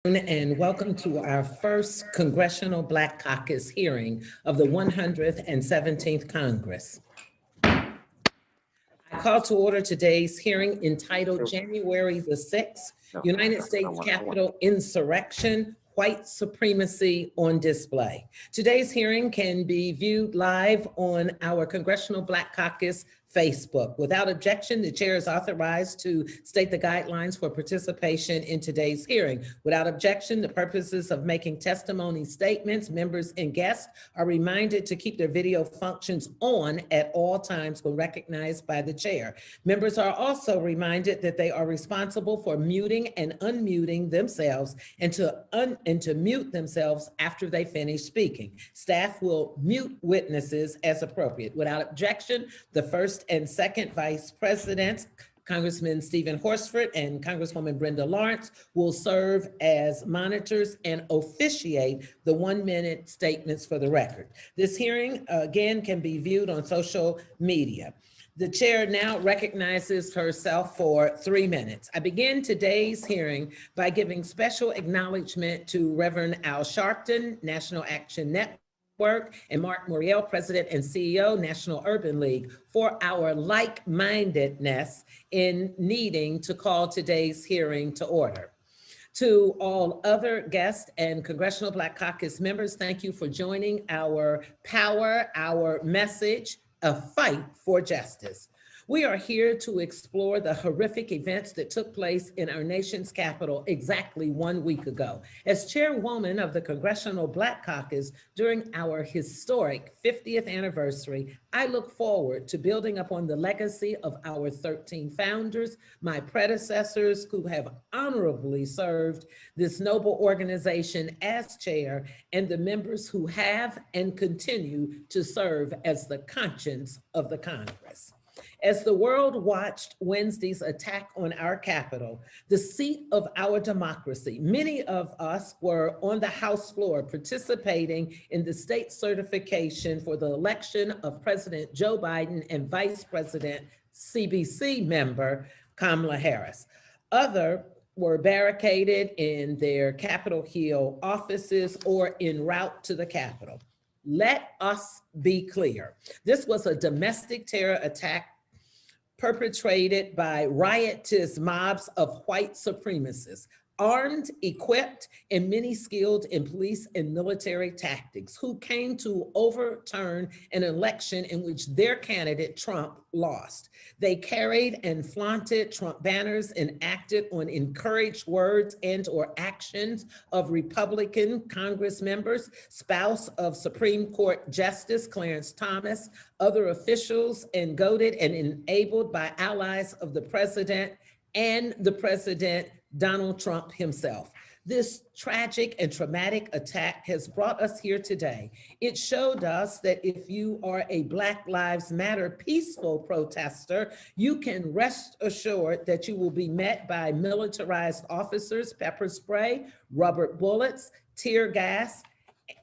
And welcome to our first Congressional Black Caucus hearing of the 117th Congress. I call to order today's hearing entitled January the 6th, United States Capitol Insurrection, White Supremacy on Display. Today's hearing can be viewed live on our Congressional Black Caucus Facebook. Without objection, the chair is authorized to state the guidelines for participation in today's hearing. Without objection, the purposes of making testimony statements, members and guests are reminded to keep their video functions on at all times when recognized by the chair. Members are also reminded that they are responsible for muting and unmuting themselves and to mute themselves after they finish speaking. Staff will mute witnesses as appropriate. Without objection, the first and second vice presidents, Congressman Stephen Horsford and Congresswoman Brenda Lawrence, will serve as monitors and officiate the 1-minute statements for the record. This hearing, again, can be viewed on social media. The chair now recognizes herself for 3 minutes. I begin today's hearing by giving special acknowledgement to Reverend Al Sharpton, National Action Network, and Marc Morial, President and CEO, National Urban League, for our like-mindedness in needing to call today's hearing to order. To all other guests and Congressional Black Caucus members, thank you for joining our power, our message, a fight for justice. We are here to explore the horrific events that took place in our nation's capital exactly 1 week ago. As chairwoman of the Congressional Black Caucus during our historic 50th anniversary, I look forward to building upon the legacy of our 13 founders, my predecessors who have honorably served this noble organization as chair, and the members who have and continue to serve as the conscience of the Congress. As the world watched Wednesday's attack on our Capitol, the seat of our democracy, many of us were on the House floor participating in the state certification for the election of President Joe Biden and Vice President CBC member Kamala Harris. Others were barricaded in their Capitol Hill offices or en route to the Capitol. Let us be clear. This was a domestic terror attack perpetrated by riotous mobs of white supremacists, armed, equipped, and many skilled in police and military tactics, who came to overturn an election in which their candidate, Trump, lost. They carried and flaunted Trump banners and acted on encouraged words and or actions of Republican Congress members, spouse of Supreme Court Justice Clarence Thomas, other officials, and goaded and enabled by allies of the president and the president Donald Trump himself. This tragic and traumatic attack has brought us here today. It showed us that if you are a Black Lives Matter peaceful protester, you can rest assured that you will be met by militarized officers, pepper spray, rubber bullets, tear gas,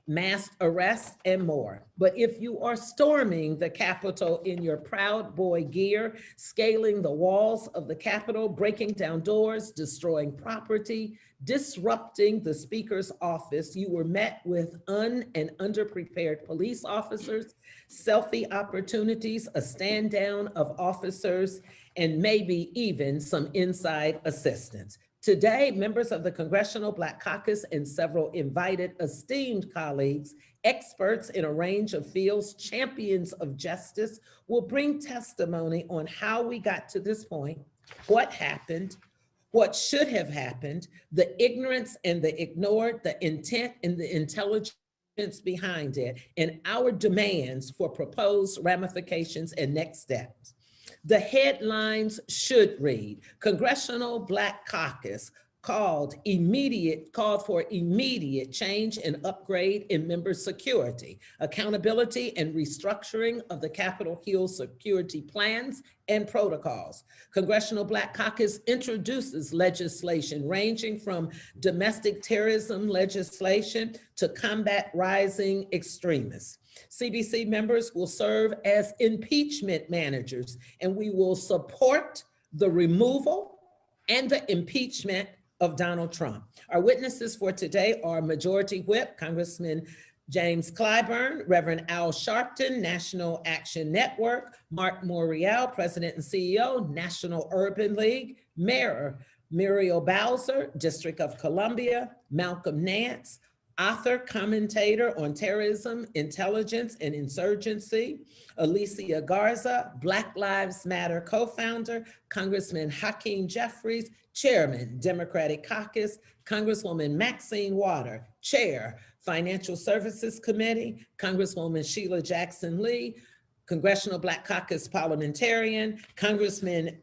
mass arrests, and more. But if you are storming the Capitol in your Proud Boy gear, scaling the walls of the Capitol, breaking down doors, destroying property, disrupting the Speaker's office, you were met with and underprepared police officers, selfie opportunities, a stand down of officers, and maybe even some inside assistance. Today, members of the Congressional Black Caucus and several invited esteemed colleagues, experts in a range of fields, champions of justice, will bring testimony on how we got to this point, what happened, what should have happened, the ignorance and the ignored, the intent and the intelligence behind it, and our demands for proposed ramifications and next steps. The headlines should read, Congressional Black Caucus called for immediate change and upgrade in member security, accountability and restructuring of the Capitol Hill security plans and protocols. Congressional Black Caucus introduces legislation ranging from domestic terrorism legislation to combat rising extremists. CBC members will serve as impeachment managers, and we will support the removal and the impeachment of Donald Trump. Our witnesses for today are Majority Whip, Congressman James Clyburn, Reverend Al Sharpton, National Action Network, Marc Morial, President and CEO, National Urban League, Mayor Muriel Bowser, District of Columbia, Malcolm Nance, author, commentator on terrorism, intelligence, and insurgency, Alicia Garza, Black Lives Matter co-founder, Congressman Hakeem Jeffries, Chairman, Democratic Caucus, Congresswoman Maxine Waters, Chair, Financial Services Committee, Congresswoman Sheila Jackson Lee, Congressional Black Caucus parliamentarian, Congressman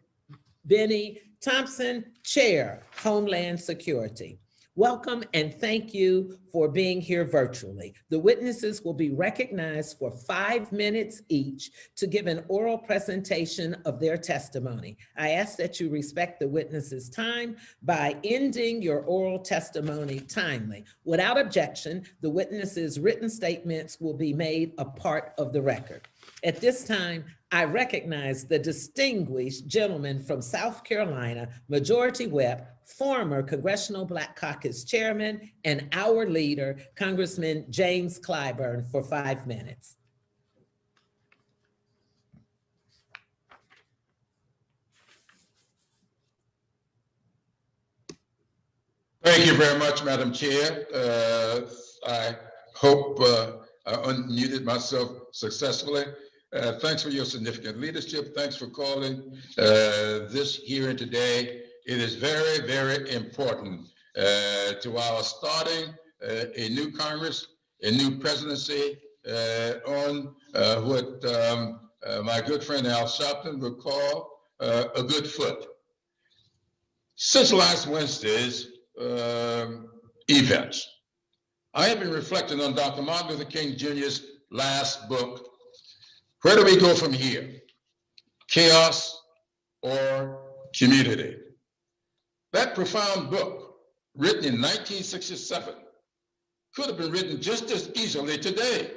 Benny Thompson, Chair, Homeland Security. Welcome and thank you for being here virtually. The witnesses will be recognized for 5 minutes each to give an oral presentation of their testimony. I ask that you respect the witnesses' time by ending your oral testimony timely. Without objection, the witnesses' written statements will be made a part of the record. At this time, I recognize the distinguished gentleman from South Carolina, Majority Whip, former Congressional Black Caucus Chairman, and our leader, Congressman James Clyburn, for 5 minutes. Thank you very much, Madam Chair. I hope I unmuted myself successfully. Thanks for your significant leadership. Thanks for calling this hearing today. It is very, very important to our starting a new Congress, a new presidency on what my good friend Al Sharpton would call a good foot. Since last Wednesday's events, I have been reflecting on Dr. Martin Luther King Jr.'s last book, Where Do We Go From Here? Chaos or Community? That profound book, written in 1967, could have been written just as easily today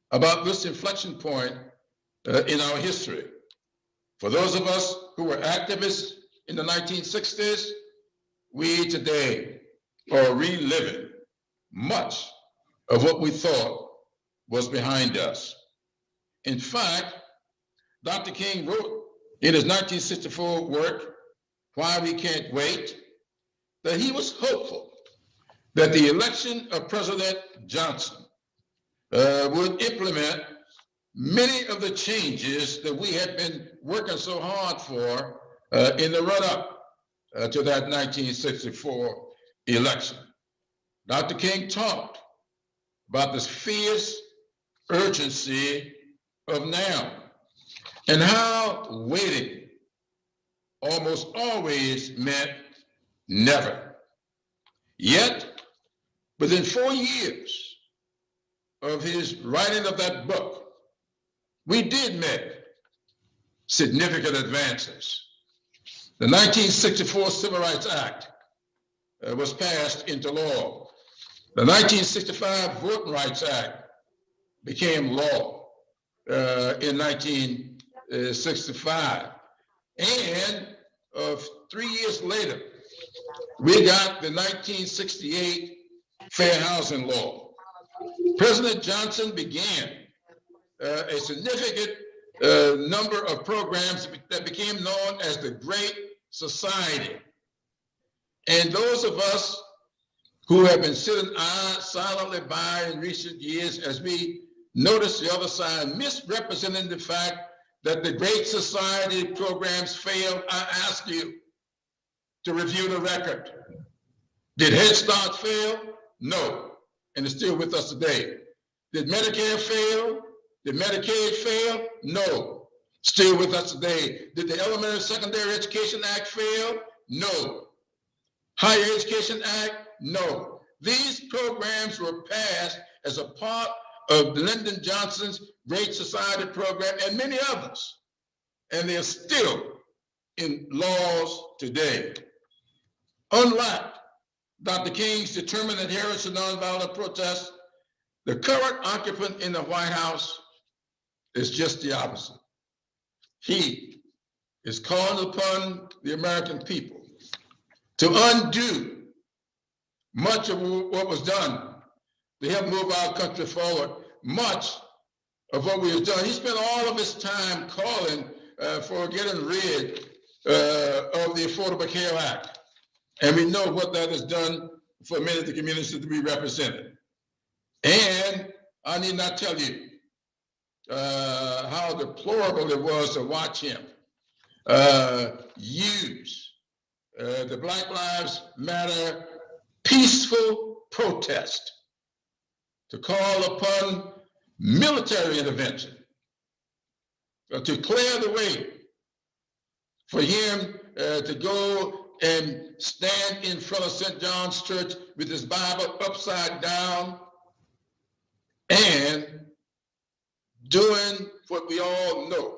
about this inflection point in our history. For those of us who were activists in the 1960s, we today are reliving much of what we thought was behind us. In fact, Dr. King wrote in his 1964 work, Why We Can't Wait, that he was hopeful that the election of President Johnson would implement many of the changes that we had been working so hard for in the run-up to that 1964 election. Dr. King talked about this fierce urgency of now and how waiting almost always meant never. Yet, within 4 years of his writing of that book, we did make significant advances. The 1964 Civil Rights Act was passed into law. The 1965 Voting Rights Act became law in 1965. And 3 years later, we got the 1968 Fair Housing Law. President Johnson began a significant number of programs that became known as the Great Society. And those of us who have been sitting silently by in recent years as we notice the other side misrepresenting the fact that the Great Society programs failed, I ask you to review the record. Did Head Start fail? No, and it's still with us today. Did Medicare fail? Did Medicaid fail? No, still with us today. Did the Elementary and Secondary Education Act fail? No. Higher Education Act? No. These programs were passed as a part of Lyndon Johnson's Great Society program and many others, and they're still in laws today. Unlike Dr. King's determined adherence to nonviolent protests, the current occupant in the White House is just the opposite. He is calling upon the American people to undo much of what was done to help move our country forward. Much of what we have done. He spent all of his time calling for getting rid of the Affordable Care Act. And we know what that has done for many of the communities to be represented. And I need not tell you how deplorable it was to watch him use the Black Lives Matter peaceful protest to call upon military intervention to clear the way for him to go and stand in front of St. John's Church with his Bible upside down and doing what we all know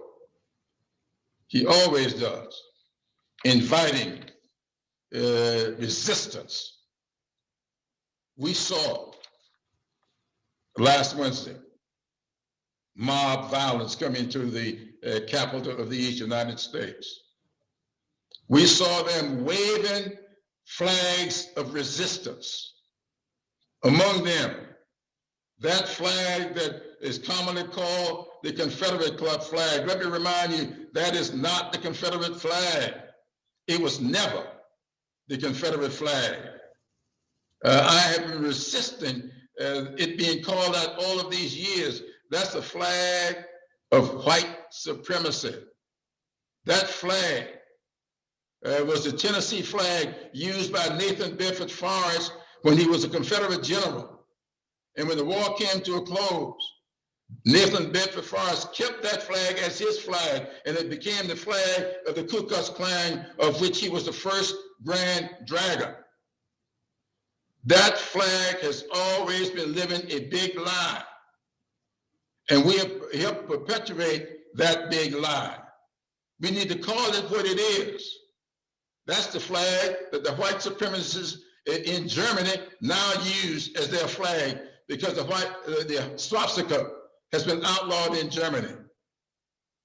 he always does, inviting resistance. We saw last Wednesday mob violence coming to the capital of the United States. We saw them waving flags of resistance. Among them, that flag that is commonly called the Confederate Club flag. Let me remind you, that is not the Confederate flag. It was never the Confederate flag. I have been resisting it being called out all of these years. That's the flag of white supremacy. That flag was the Tennessee flag used by Nathan Bedford Forrest when he was a Confederate general. And when the war came to a close, Nathan Bedford Forrest kept that flag as his flag, and it became the flag of the Ku Klux Klan, of which he was the first grand dragon. That flag has always been living a big lie. And we have helped perpetuate that big lie. We need to call it what it is. That's the flag that the white supremacists in Germany now use as their flag, because the swastika has been outlawed in Germany.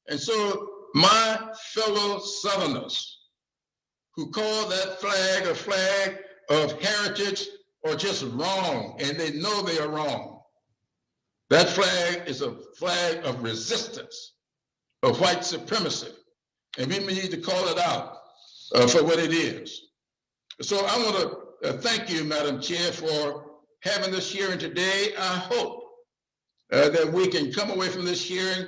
And so my fellow Southerners who call that flag a flag of heritage are just wrong, and they know they are wrong. That flag is a flag of resistance, of white supremacy, and we need to call it out for what it is. So I want to thank you, Madam Chair, for having this hearing today. I hope that we can come away from this hearing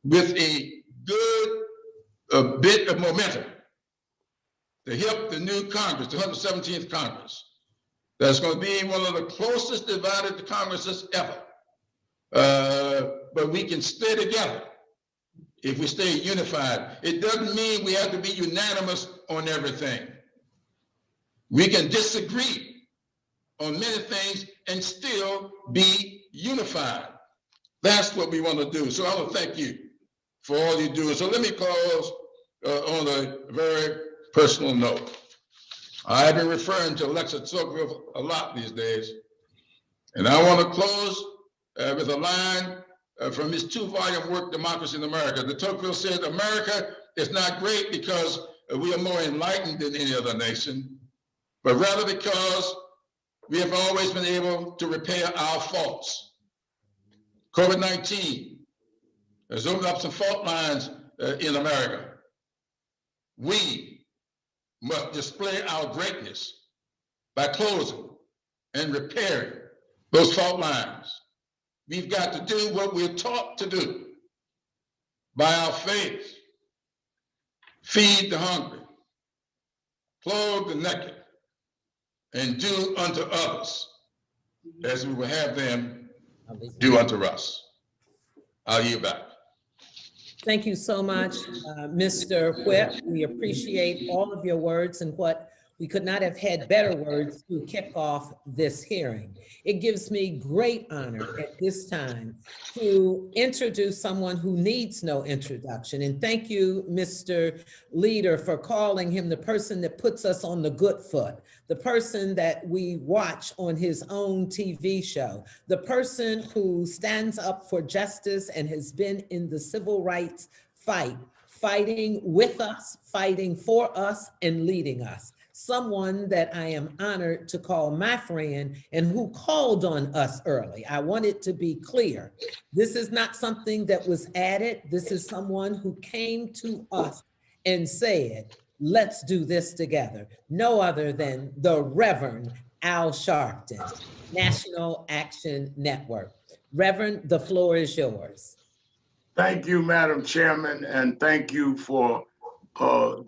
with a good bit of momentum to help the new Congress, the 117th Congress. That's going to be one of the closest divided Congresses ever. But we can stay together if we stay unified. It doesn't mean we have to be unanimous on everything. We can disagree on many things and still be unified. That's what we want to do. So I want to thank you for all you do. So let me close on a very personal note. I've been referring to Alexis Tocqueville a lot these days, and I want to close with a line from his 2-volume work, Democracy in America. The Tocqueville said, America is not great because we are more enlightened than any other nation, but rather because we have always been able to repair our faults. COVID-19 has opened up some fault lines in America. We must display our greatness by closing and repairing those fault lines. We've got to do what we're taught to do by our faith. Feed the hungry, clothe the naked, and do unto others as we will have them do unto us. I'll yield back. Thank you so much, Mr. Whip. We appreciate all of your words, and what we could not have had better words to kick off this hearing. It gives me great honor at this time to introduce someone who needs no introduction. And thank you, Mr. Leader, for calling him the person that puts us on the good foot, the person that we watch on his own TV show, the person who stands up for justice and has been in the civil rights fight, fighting with us, fighting for us, and leading us. someone that I am honored to call my friend and who called on us early. I want it to be clear. This is not something that was added. This is someone who came to us and said, let's do this together. No other than the Reverend Al Sharpton, National Action Network. Reverend, the floor is yours. Thank you, Madam Chairman, and thank you for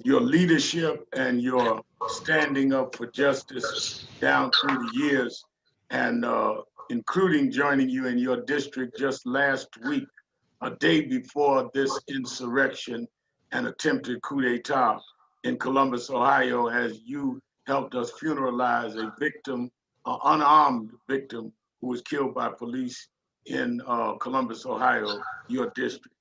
your leadership and your standing up for justice down through the years, and including joining you in your district just last week, a day before this insurrection and attempted coup d'etat in Columbus, Ohio, as you helped us funeralize a victim, an unarmed victim who was killed by police in Columbus, Ohio, your district.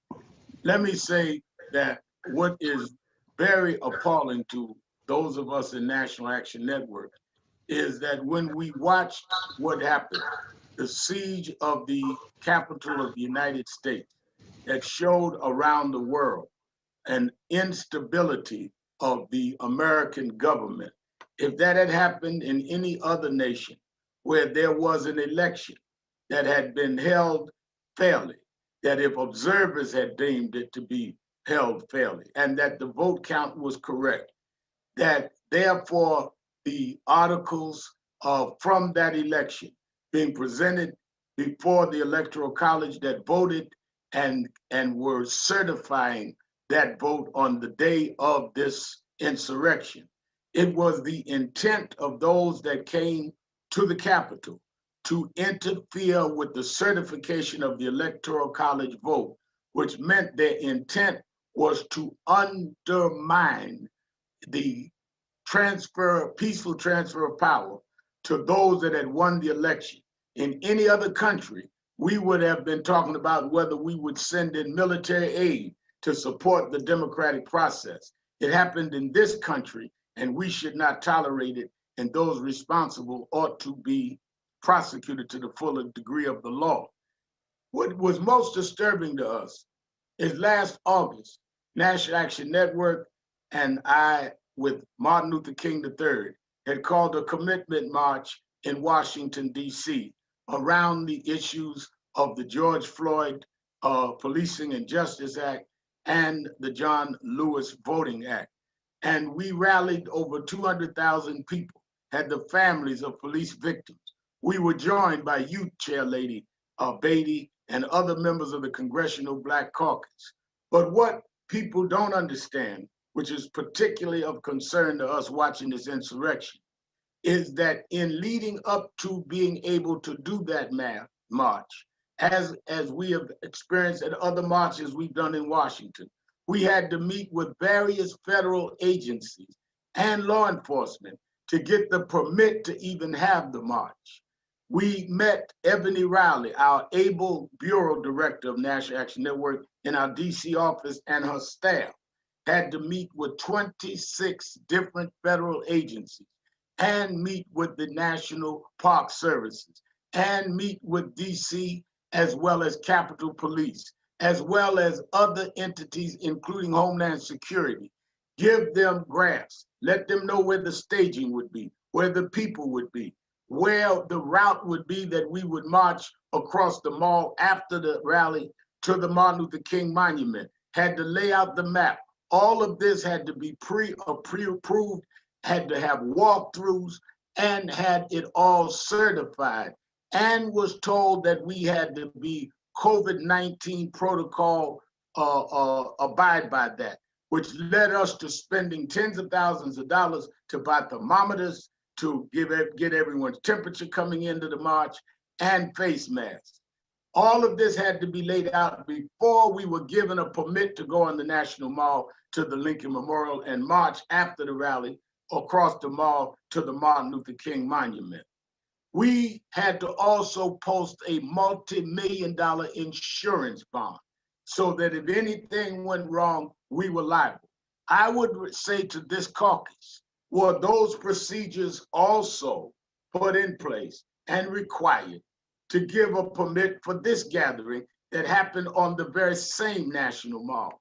Let me say that what is very appalling to those of us in National Action Network is that when we watched what happened, the siege of the capital of the United States that showed around the world an instability of the American government. If that had happened in any other nation where there was an election that had been held fairly, that if observers had deemed it to be held fairly, and that the vote count was correct, that therefore the articles from that election being presented before the Electoral College that voted and were certifying that vote on the day of this insurrection. It was the intent of those that came to the Capitol to interfere with the certification of the Electoral College vote, which meant their intent was to undermine the peaceful transfer of power to those that had won the election. In any other country, we would have been talking about whether we would send in military aid to support the democratic process. It happened in this country, and we should not tolerate it, and those responsible ought to be prosecuted to the fuller degree of the law. What was most disturbing to us is last August, National Action Network and I, with Martin Luther King III, had called a commitment march in Washington, D.C. around the issues of the George Floyd Policing and Justice Act and the John Lewis Voting Act. And we rallied over 200,000 people, had the families of police victims. We were joined by Youth Chair Lady Beatty and other members of the Congressional Black Caucus. But what people don't understand, which is particularly of concern to us watching this insurrection, is that in leading up to being able to do that march, as we have experienced at other marches we've done in Washington, we had to meet with various federal agencies and law enforcement to get the permit to even have the march. We met Ebony Riley, our able bureau director of National Action Network, in our DC office, and her staff had to meet with 26 different federal agencies and meet with the National Park Services and meet with DC as well as Capitol Police, as well as other entities, including Homeland Security. Give them graphs, let them know where the staging would be, where the people would be, where the route would be that we would march across the mall after the rally to the Martin Luther King Monument, had to lay out the map. All of this had to be pre-approved, had to have walkthroughs, and had it all certified, and was told that we had to be COVID-19 protocol abide by that, which led us to spending tens of thousands of dollars to buy thermometers, to get everyone's temperature coming into the march, and face masks. All of this had to be laid out before we were given a permit to go on the National Mall to the Lincoln Memorial and march after the rally across the mall to the Martin Luther King Monument. We had to also post a multi-million-dollar insurance bond so that if anything went wrong, we were liable. I would say to this caucus, were those procedures also put in place and required to give a permit for this gathering that happened on the very same National Mall,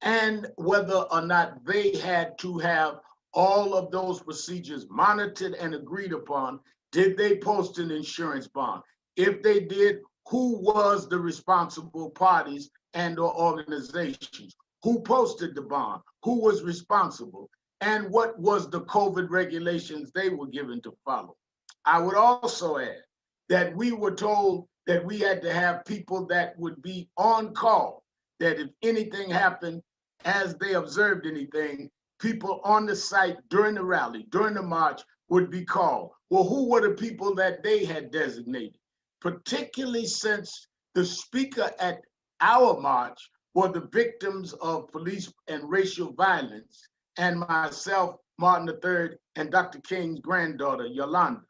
and whether or not they had to have all of those procedures monitored and agreed upon? Did they post an insurance bond? If they did, who was the responsible parties and or organizations? Who posted the bond? Who was responsible? And what was the COVID regulations they were given to follow? I would also add that we were told that we had to have people that would be on call, that if anything happened, as they observed anything, people on the site during the rally, during the march would be called. Well, who were the people that they had designated? Particularly since the speaker at our march were the victims of police and racial violence, and myself, Martin III, and Dr. King's granddaughter, Yolanda.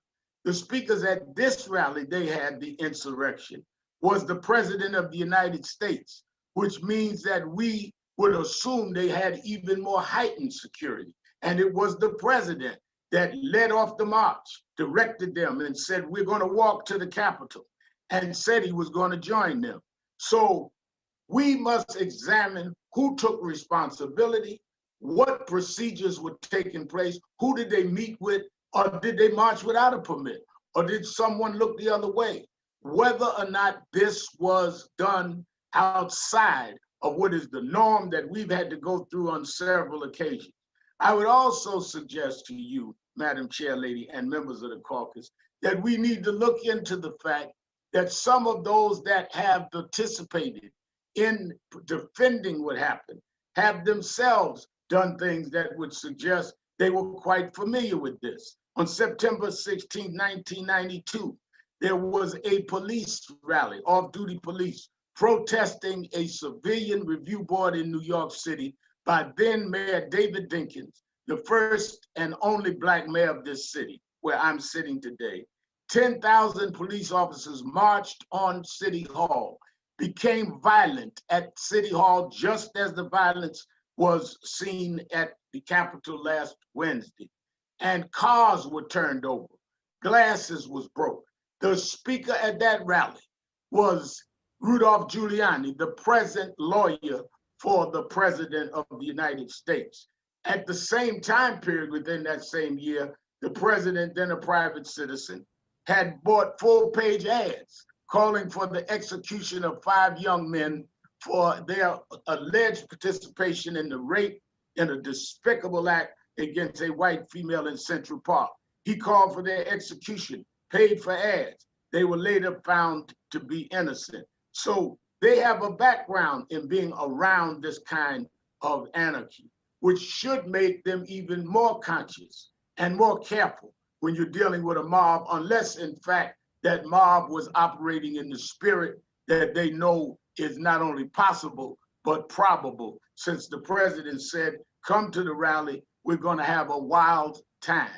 The speakers at this rally, they had the insurrection, was the President of the United States, which means that we would assume they had even more heightened security. And it was the President that led off the march, directed them and said, we're going to walk to the Capitol, and said he was going to join them. So we must examine who took responsibility, what procedures were taking place, who did they meet with, or did they march without a permit, or did someone look the other way? Whether or not this was done outside of what is the norm that we've had to go through on several occasions. I would also suggest to you, Madam Chair Lady, and members of the caucus, that we need to look into the fact that some of those that have participated in defending what happened have themselves done things that would suggest they were quite familiar with this. On September 16, 1992, there was a police rally, off-duty police, protesting a civilian review board in New York City by then Mayor David Dinkins, the first and only Black mayor of this city, where I'm sitting today. 10,000 police officers marched on City Hall, became violent at City Hall just as the violence was seen at the Capitol last Wednesday. And cars were turned over, glasses was broke. The speaker at that rally was Rudolph Giuliani, the present lawyer for the President of the United States. At the same time period within that same year, the President, then a private citizen, had bought full-page ads calling for the execution of 5 young men for their alleged participation in the rape in a despicable act against a white female in Central Park. He called for their execution, paid for ads. They were later found to be innocent. So they have a background in being around this kind of anarchy, which should make them even more conscious and more careful when you're dealing with a mob, unless in fact that mob was operating in the spirit that they know is not only possible, but probable, since the President said, come to the rally, we're gonna have a wild time.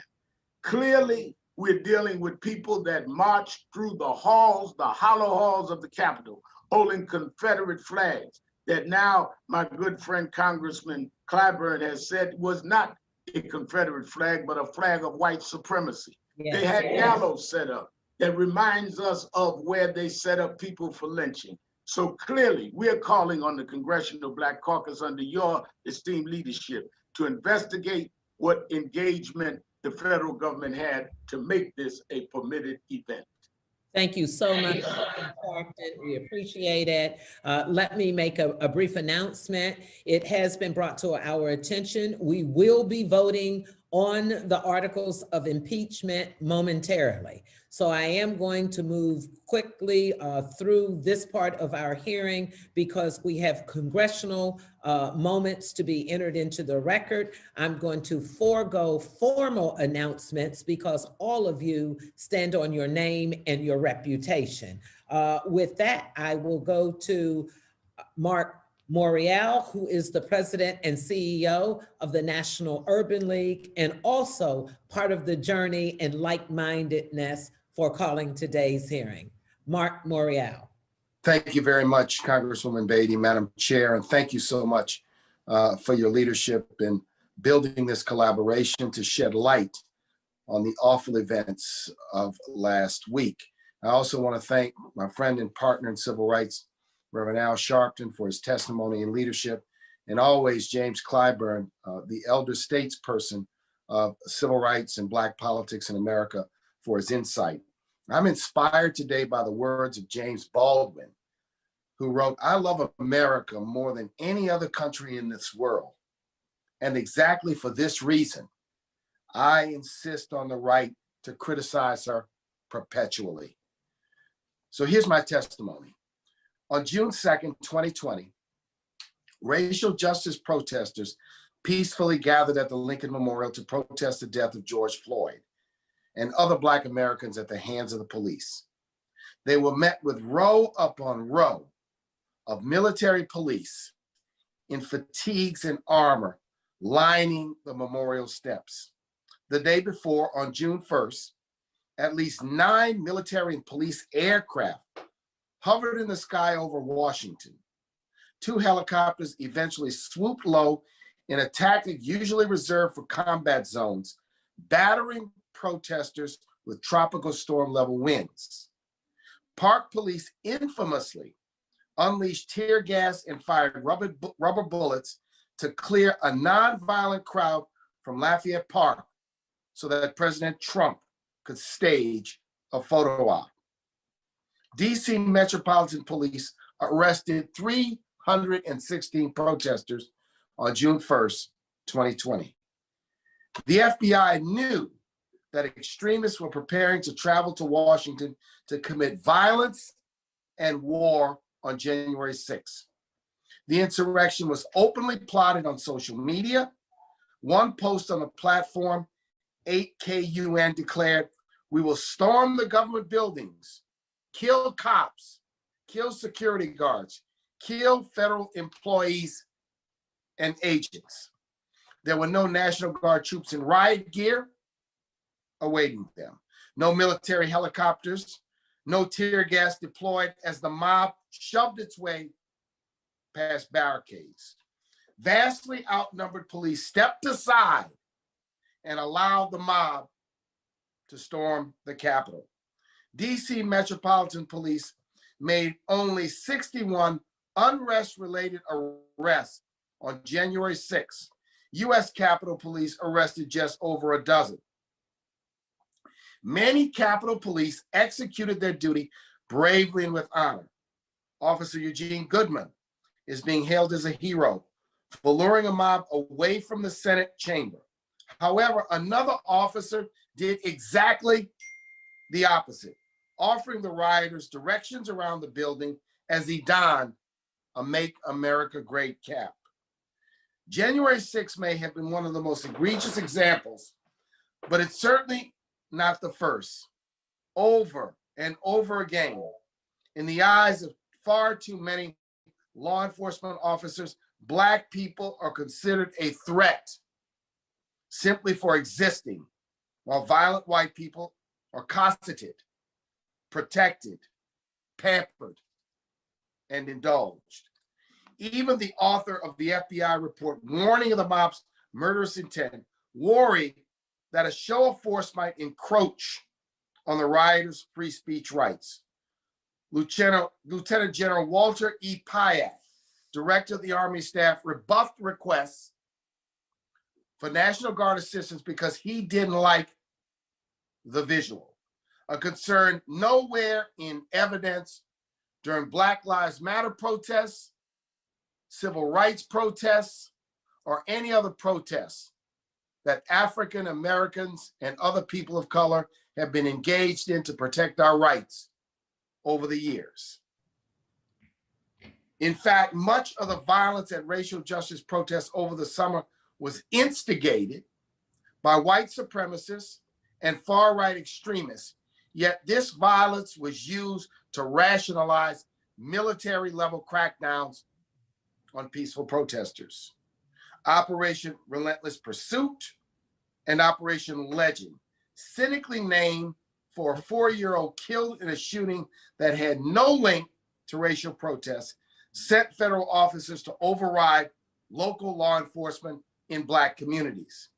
Clearly, we're dealing with people that marched through the halls, the hollow halls of the Capitol, holding Confederate flags that now my good friend Congressman Clyburn has said was not a Confederate flag, but a flag of white supremacy. Yes, they had gallows set up that reminds us of where they set up people for lynching. So clearly, we're calling on the Congressional Black Caucus under your esteemed leadership to investigate what engagement the federal government had to make this a permitted event. Thank you so much, Sharpton. We appreciate it. Let me make a brief announcement. It has been brought to our attention. We will be voting on the articles of impeachment momentarily. So I am going to move quickly through this part of our hearing because we have congressional moments to be entered into the record. I'm going to forego formal announcements because all of you stand on your name and your reputation. With that, I will go to Marc Morial, who is the president and CEO of the National Urban League and also part of the journey and like-mindedness for calling today's hearing. Marc Morial. Thank you very much, Congresswoman Beatty, Madam Chair, and thank you so much for your leadership in building this collaboration to shed light on the awful events of last week. I also want to thank my friend and partner in civil rights, Reverend Al Sharpton, for his testimony and leadership, and always James Clyburn, the elder statesperson of civil rights and Black politics in America, for his insight. I'm inspired today by the words of James Baldwin, who wrote, "I love America more than any other country in this world. And exactly for this reason, I insist on the right to criticize her perpetually." So here's my testimony. On June 2nd, 2020, racial justice protesters peacefully gathered at the Lincoln Memorial to protest the death of George Floyd and other Black Americans at the hands of the police. They were met with row upon row of military police in fatigues and armor lining the memorial steps. The day before, on June 1st, at least 9 military and police aircraft hovered in the sky over Washington. 2 helicopters eventually swooped low in a tactic usually reserved for combat zones, battering protesters with tropical storm level winds. Park police infamously unleashed tear gas and fired rubber bullets to clear a nonviolent crowd from Lafayette Park so that President Trump could stage a photo op. DC Metropolitan Police arrested 316 protesters on June 1st, 2020. The FBI knew that extremists were preparing to travel to Washington to commit violence and war on January 6th. The insurrection was openly plotted on social media. One post on the platform, 8KUN, declared, "We will storm the government buildings, kill cops, kill security guards, kill federal employees and agents." There were no National Guard troops in riot gear awaiting them, no military helicopters, no tear gas deployed as the mob shoved its way past barricades. Vastly outnumbered police stepped aside and allowed the mob to storm the Capitol. DC Metropolitan Police made only 61 unrest-related arrests on January 6th. U.S. Capitol Police arrested just over a dozen. Many Capitol Police executed their duty bravely and with honor. Officer Eugene Goodman is being hailed as a hero for luring a mob away from the Senate chamber. However, another officer did exactly the opposite, offering the rioters directions around the building as he donned a "Make America Great" cap. January 6th may have been one of the most egregious examples, but it's certainly not the first. Over and over again, in the eyes of far too many law enforcement officers, Black people are considered a threat simply for existing, while violent white people are cosseted, protected, pampered, and indulged. Even the author of the FBI report warning of the mob's murderous intent worried that a show of force might encroach on the rioters' free speech rights. Lieutenant General Walter E. Pyatt, director of the Army Staff, rebuffed requests for National Guard assistance because he didn't like the visual, a concern nowhere in evidence during Black Lives Matter protests, civil rights protests, or any other protests that African Americans and other people of color have been engaged in to protect our rights over the years. In fact, much of the violence at racial justice protests over the summer was instigated by white supremacists and far-right extremists, yet this violence was used to rationalize military-level crackdowns on peaceful protesters. Operation Relentless Pursuit and Operation Legend, cynically named for a 4-year-old killed in a shooting that had no link to racial protests, sent federal officers to override local law enforcement in Black communities.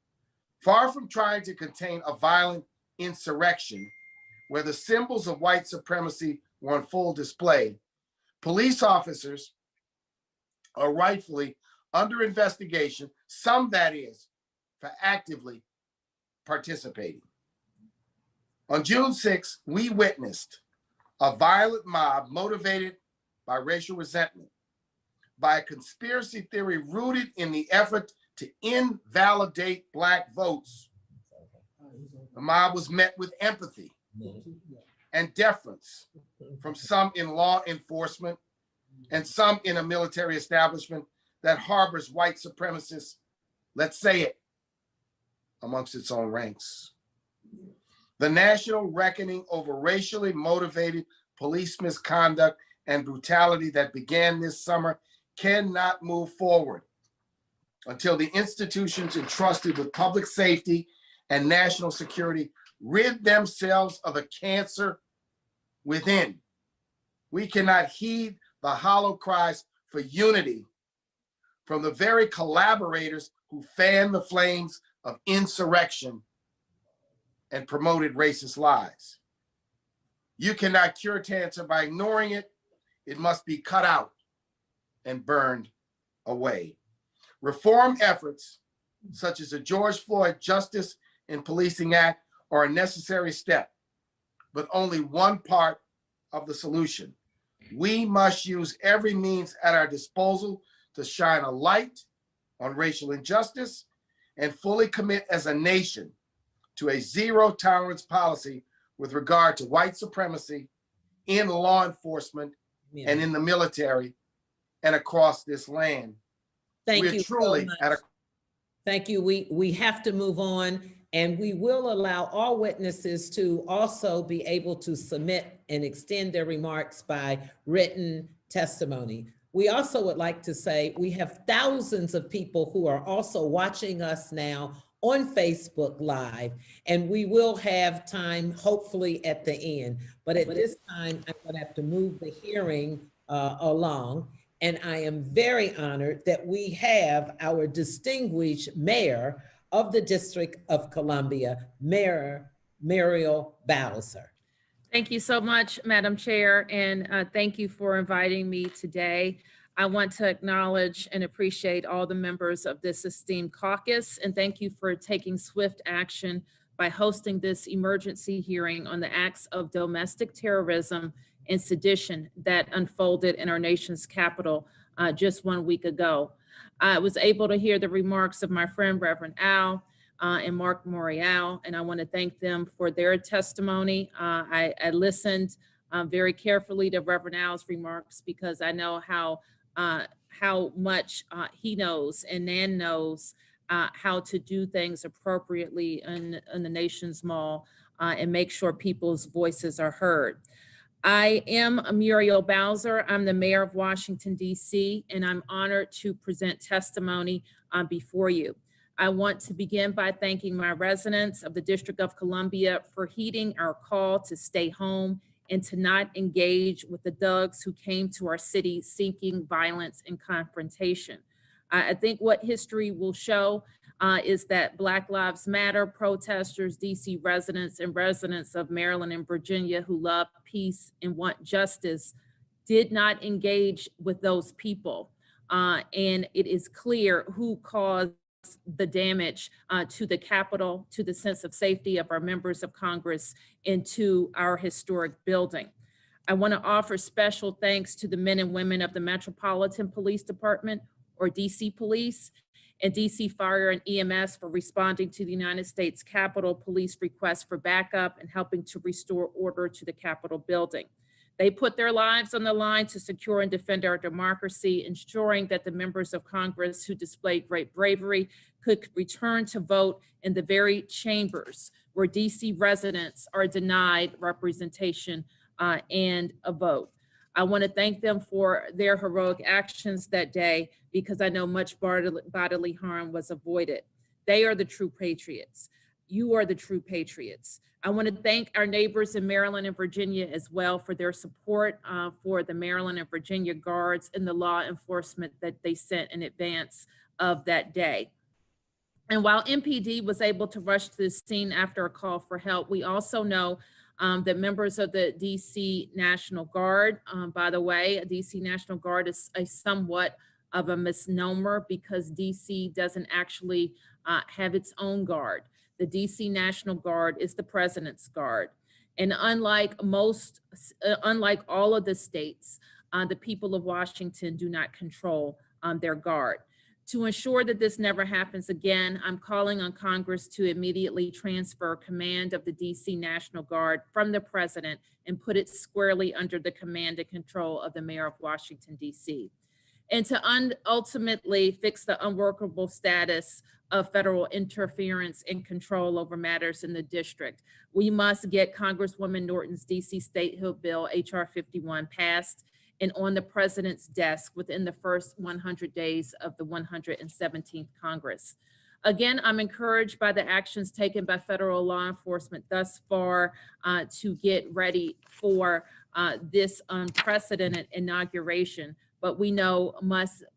Far from trying to contain a violent insurrection where the symbols of white supremacy were on full display, police officers are rightfully under investigation, some that is, for actively participating. On June 6th, we witnessed a violent mob motivated by racial resentment, by a conspiracy theory rooted in the effort to invalidate Black votes. The mob was met with empathy and deference from some in law enforcement and some in a military establishment that harbors white supremacists, let's say it, amongst its own ranks. The national reckoning over racially motivated police misconduct and brutality that began this summer cannot move forward until the institutions entrusted with public safety and national security rid themselves of the cancer within. We cannot heed the hollow cries for unity from the very collaborators who fanned the flames of insurrection and promoted racist lies. You cannot cure cancer by ignoring it. It must be cut out and burned away. Reform efforts such as the George Floyd Justice in Policing Act are a necessary step, but only one part of the solution. We must use every means at our disposal to shine a light on racial injustice and fully commit as a nation to a zero tolerance policy with regard to white supremacy in law enforcement and in the military and across this land. Thank We're you truly so much. at a Thank you. We have to move on, and we will allow all witnesses to also be able to submit and extend their remarks by written testimony. We also would like to say we have thousands of people who are also watching us now on Facebook Live, and we will have time hopefully at the end. But at this time, I'm going to have to move the hearing along. And I am very honored that we have our distinguished mayor of the District of Columbia, Mayor Morial Bowser. Thank you so much, Madam Chair, and thank you for inviting me today. I want to acknowledge and appreciate all the members of this esteemed caucus, and thank you for taking swift action by hosting this emergency hearing on the acts of domestic terrorism and sedition that unfolded in our nation's capital just 1 week ago. I was able to hear the remarks of my friend Reverend Al and Marc Morial, and I want to thank them for their testimony. I listened very carefully to Reverend Al's remarks because I know how much he knows and Nan knows how to do things appropriately in the nation's mall and make sure people's voices are heard. I am Muriel Bowser. I'm the mayor of Washington, D.C., and I'm honored to present testimony before you. I want to begin by thanking my residents of the District of Columbia for heeding our call to stay home and to not engage with the thugs who came to our city seeking violence and confrontation. I think what history will show is that Black Lives Matter protesters, DC residents and residents of Maryland and Virginia who love peace and want justice did not engage with those people. And it is clear who caused the damage to the Capitol, to the sense of safety of our members of Congress, and to our historic building. I want to offer special thanks to the men and women of the Metropolitan Police Department, or DC Police, and DC Fire and EMS for responding to the United States Capitol Police request for backup and helping to restore order to the Capitol building. They put their lives on the line to secure and defend our democracy, ensuring that the members of Congress who displayed great bravery could return to vote in the very chambers where DC residents are denied representation and a vote. I want to thank them for their heroic actions that day because I know much bodily harm was avoided. They are the true patriots. You are the true patriots. I want to thank our neighbors in Maryland and Virginia as well for their support for the Maryland and Virginia guards and the law enforcement that they sent in advance of that day. And while MPD was able to rush to the scene after a call for help, we also know that members of the DC National Guard, by the way, DC National Guard is a somewhat of a misnomer because DC doesn't actually have its own guard. The DC National Guard is the President's Guard. And unlike all of the states, the people of Washington do not control their guard. To ensure that this never happens again, I'm calling on Congress to immediately transfer command of the DC National Guard from the President and put it squarely under the command and control of the Mayor of Washington, DC. And to ultimately fix the unworkable status of federal interference and control over matters in the district, we must get Congresswoman Norton's DC Statehood Bill, HR 51, passed and on the President's desk within the first 100 days of the 117th Congress. Again, I'm encouraged by the actions taken by federal law enforcement thus far to get ready for this unprecedented inauguration, but we know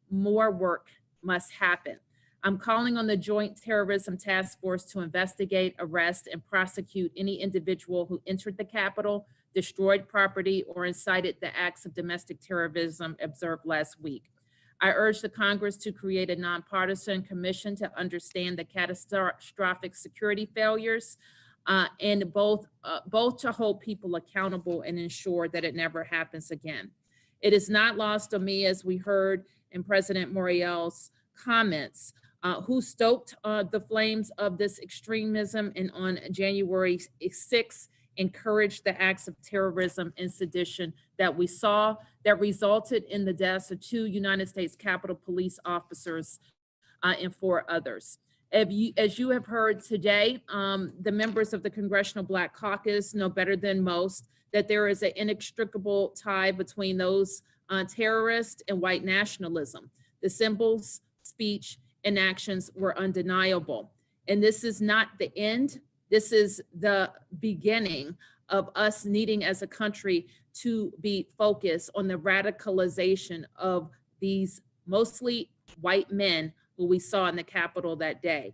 more work must happen. I'm calling on the Joint Terrorism Task Force to investigate, arrest, and prosecute any individual who entered the Capitol, destroyed property, or incited the acts of domestic terrorism observed last week. I urge the Congress to create a nonpartisan commission to understand the catastrophic security failures and both to hold people accountable and ensure that it never happens again. It is not lost on me, as we heard in President Morial's comments, who stoked the flames of this extremism and on January 6th encouraged the acts of terrorism and sedition that we saw that resulted in the deaths of 2 United States Capitol Police officers and 4 others. As you have heard today, the members of the Congressional Black Caucus know better than most that there is an inextricable tie between those terrorists and white nationalism. The symbols, speech, and actions were undeniable. And this is not the end. This is the beginning of us needing as a country to be focused on the radicalization of these mostly white men who we saw in the Capitol that day.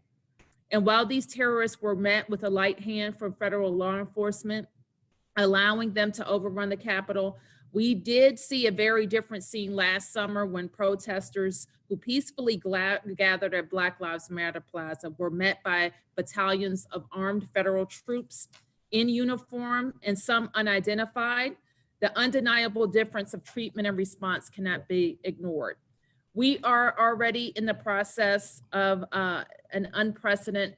And while these terrorists were met with a light hand from federal law enforcement, allowing them to overrun the Capitol, we did see a very different scene last summer when protesters who peacefully gathered at Black Lives Matter Plaza were met by battalions of armed federal troops in uniform and some unidentified. The undeniable difference of treatment and response cannot be ignored. We are already in the process of an unprecedented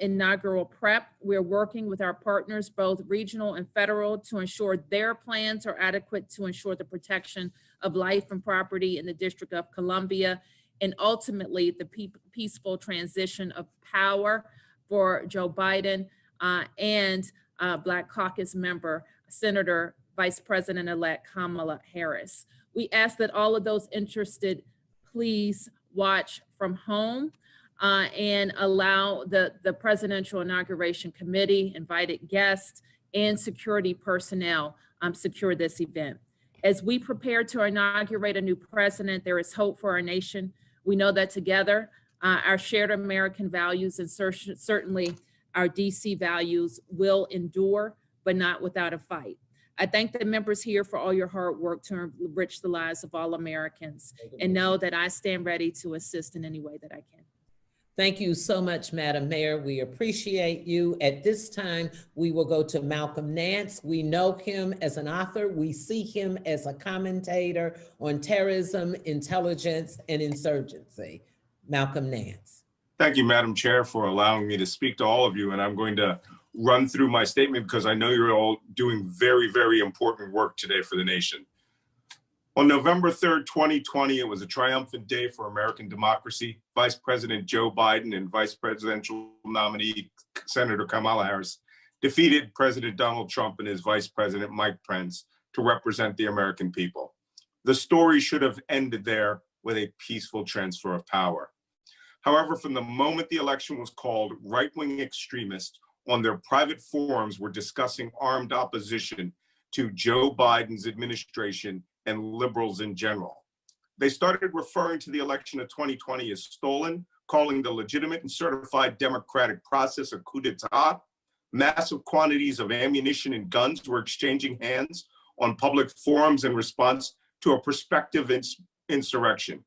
inaugural prep. We're working with our partners, both regional and federal, to ensure their plans are adequate to ensure the protection of life and property in the District of Columbia, and ultimately the peaceful transition of power for Joe Biden and Black Caucus member, Senator Vice President-elect Kamala Harris. We ask that all of those interested please watch from home and allow the Presidential Inauguration Committee, invited guests, and security personnel secure this event. As we prepare to inaugurate a new president, there is hope for our nation. We know that together, our shared American values and certainly our DC values will endure, but not without a fight. I thank the members here for all your hard work to enrich the lives of all Americans, and know that I stand ready to assist in any way that I can. Thank you so much, Madam Mayor. We appreciate you. At this time, we will go to Malcolm Nance. We know him as an author. We see him as a commentator on terrorism, intelligence, and insurgency. Malcolm Nance. Thank you, Madam Chair, for allowing me to speak to all of you. And I'm going to run through my statement because I know you're all doing very, very important work today for the nation. On November 3rd, 2020, it was a triumphant day for American democracy. Vice President Joe Biden and Vice Presidential nominee Senator Kamala Harris defeated President Donald Trump and his Vice President Mike Pence to represent the American people. The story should have ended there with a peaceful transfer of power. However, from the moment the election was called, right-wing extremists on their private forums were discussing armed opposition to Joe Biden's administration and liberals in general. They started referring to the election of 2020 as stolen, calling the legitimate and certified democratic process a coup d'etat. Massive quantities of ammunition and guns were exchanging hands on public forums in response to a prospective insurrection.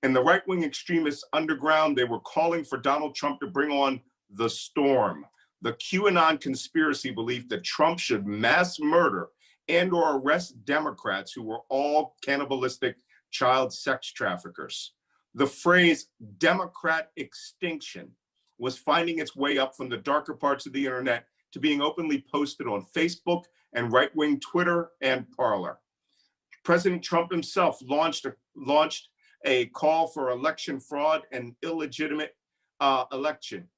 In the right-wing extremists underground, they were calling for Donald Trump to bring on the storm. The QAnon conspiracy belief that Trump should mass murder and or arrest Democrats who were all cannibalistic child sex traffickers. The phrase Democrat extinction was finding its way up from the darker parts of the internet to being openly posted on Facebook and right-wing Twitter and Parler. President Trump himself launched a call for election fraud and illegitimate election.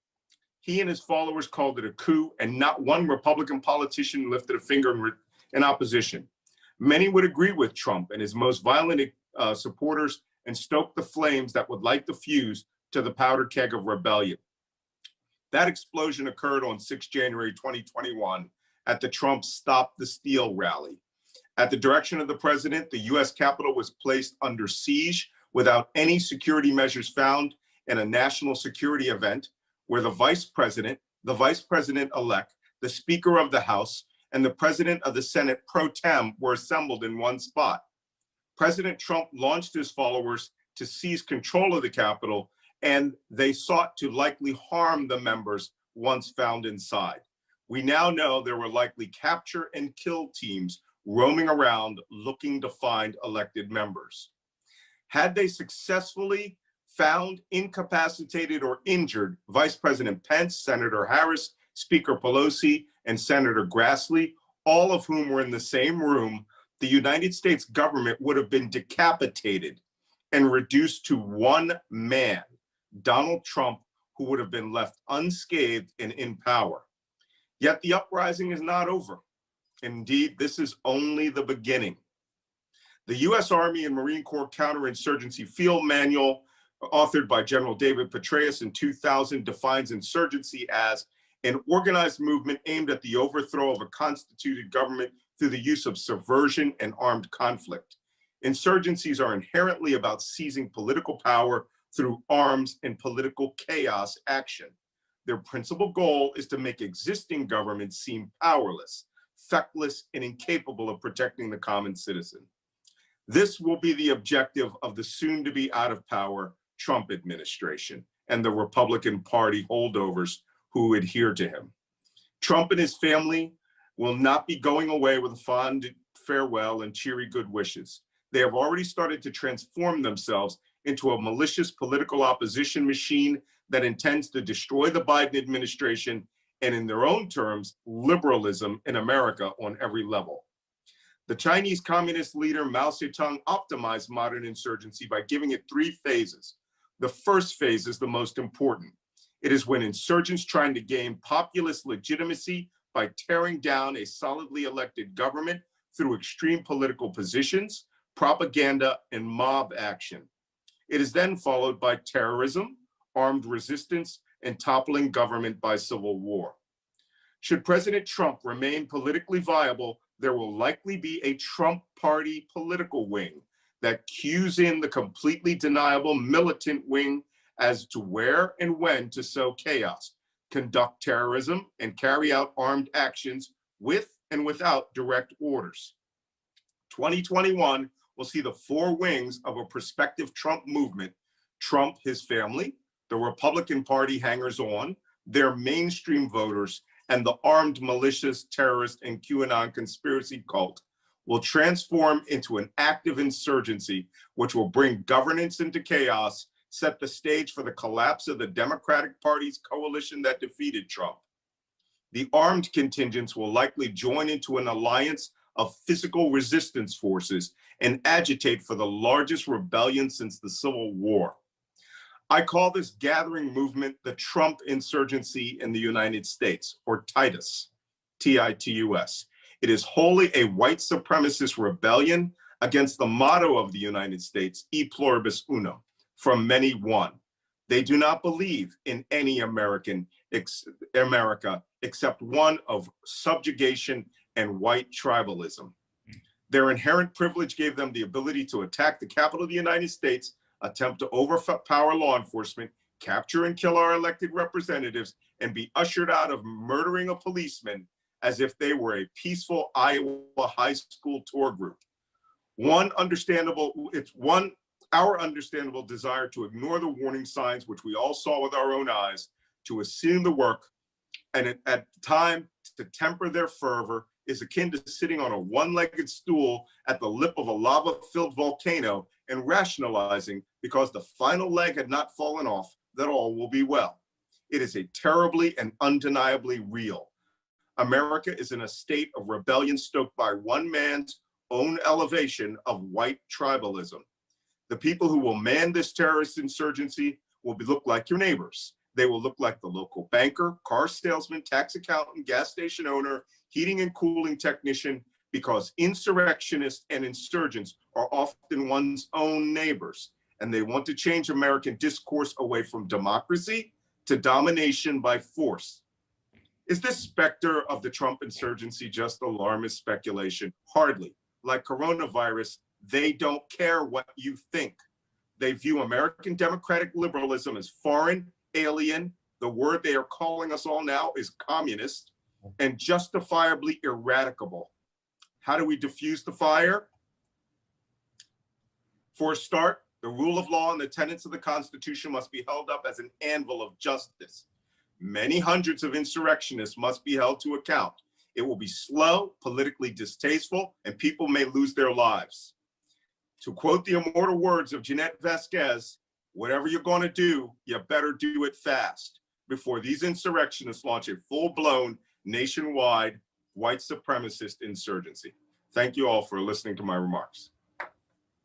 He and his followers called it a coup, and not one Republican politician lifted a finger in opposition. Many would agree with Trump and his most violent supporters and stoke the flames that would light the fuse to the powder keg of rebellion. That explosion occurred on 6 January 2021 at the Trump Stop the Steal rally. At the direction of the president, the US Capitol was placed under siege without any security measures found in a national security event where the vice president-elect, the Speaker of the House, and the President of the Senate pro tem were assembled in one spot. President Trump launched his followers to seize control of the Capitol, and they sought to likely harm the members once found inside. We now know there were likely capture and kill teams roaming around looking to find elected members. Had they successfully found, incapacitated, or injured Vice President Pence, Senator Harris, Speaker Pelosi, and Senator Grassley, all of whom were in the same room, the United States government would have been decapitated and reduced to one man, Donald Trump, who would have been left unscathed and in power. Yet the uprising is not over. Indeed, this is only the beginning. The U.S. Army and Marine Corps Counterinsurgency Field Manual, authored by General David Petraeus in 2000, defines insurgency as an organized movement aimed at the overthrow of a constituted government through the use of subversion and armed conflict. Insurgencies are inherently about seizing political power through arms and political chaos action. Their principal goal is to make existing governments seem powerless, feckless, and incapable of protecting the common citizen. This will be the objective of the soon-to-be out-of-power Trump administration and the Republican Party holdovers who adhere to him. Trump and his family will not be going away with a fond farewell and cheery good wishes. They have already started to transform themselves into a malicious political opposition machine that intends to destroy the Biden administration and, in their own terms, liberalism in America on every level. The Chinese Communist leader Mao Zedong optimized modern insurgency by giving it 3 phases. The first phase is the most important. It is when insurgents trying to gain populist legitimacy by tearing down a solidly elected government through extreme political positions, propaganda, and mob action. It is then followed by terrorism, armed resistance, and toppling government by civil war. Should President Trump remain politically viable, there will likely be a Trump party political wing that cues in the completely deniable militant wing as to where and when to sow chaos, conduct terrorism, and carry out armed actions with and without direct orders. 2021 will see the 4 wings of a prospective Trump movement: Trump, his family, the Republican Party hangers-on, their mainstream voters, and the armed militias, terrorist, and QAnon conspiracy cult will transform into an active insurgency, which will bring governance into chaos, set the stage for the collapse of the Democratic Party's coalition that defeated Trump. The armed contingents will likely join into an alliance of physical resistance forces and agitate for the largest rebellion since the Civil War. I call this gathering movement the Trump insurgency in the United States, or TITUS, T-I-T-U-S. It is wholly a white supremacist rebellion against the motto of the United States, E pluribus unum, from many one. They do not believe in any America except one of subjugation and white tribalism. Their inherent privilege gave them the ability to attack the Capitol of the United States, attempt to overpower law enforcement, capture and kill our elected representatives, and be ushered out of murdering a policeman as if they were a peaceful Iowa high school tour group. Our understandable desire to ignore the warning signs, which we all saw with our own eyes, to assume the work, and at the time to temper their fervor is akin to sitting on a one-legged stool at the lip of a lava-filled volcano and rationalizing because the final leg had not fallen off that all will be well. It is a terribly and undeniably real. America is in a state of rebellion stoked by one man's own elevation of white tribalism. The people who will man this terrorist insurgency will look like your neighbors. They will look like the local banker, car salesman, tax accountant, gas station owner, heating and cooling technician, because insurrectionists and insurgents are often one's own neighbors, and they want to change American discourse away from democracy to domination by force. Is this specter of the Trump insurgency just alarmist speculation? Hardly. Like coronavirus, they don't care what you think. They view American democratic liberalism as foreign, alien. The word they are calling us all now is communist, and justifiably eradicable. How do we diffuse the fire? For a start, the rule of law and the tenets of the Constitution must be held up as an anvil of justice. Many hundreds of insurrectionists must be held to account. It will be slow, politically distasteful, and people may lose their lives. To quote the immortal words of Jeanette Vasquez, whatever you're going to do, you better do it fast before these insurrectionists launch a full-blown, nationwide, white supremacist insurgency. Thank you all for listening to my remarks.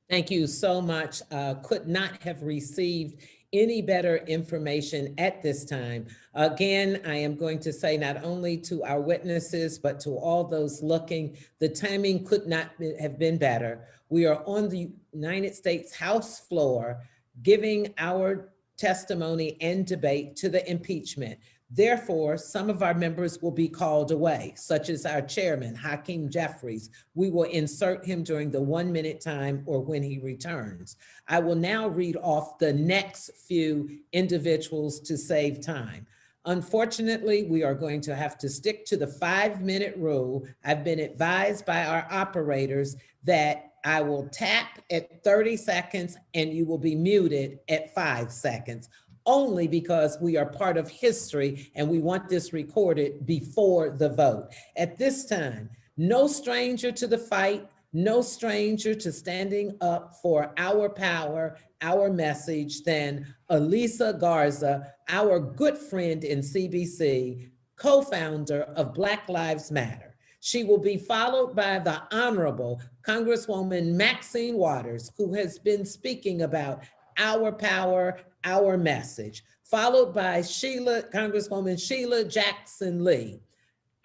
Thank you so much. Could not have received any better information at this time. Again, I am going to say not only to our witnesses, but to all those looking, the timing could not have been better. We are on the United States House floor giving our testimony and debate to the impeachment. Therefore, some of our members will be called away, such as our chairman, Hakeem Jeffries. We will insert him during the 1 minute time or when he returns. I will now read off the next few individuals to save time. Unfortunately, we are going to have to stick to the 5-minute rule. I've been advised by our operators that I will tap at 30 seconds and you will be muted at 5 seconds. Only because we are part of history and we want this recorded before the vote. At this time, no stranger to the fight, no stranger to standing up for our power, our message than Alicia Garza, our good friend in CBC, co-founder of Black Lives Matter. She will be followed by the Honorable Congresswoman Maxine Waters, who has been speaking about our power, our message, followed by Congresswoman Sheila Jackson Lee,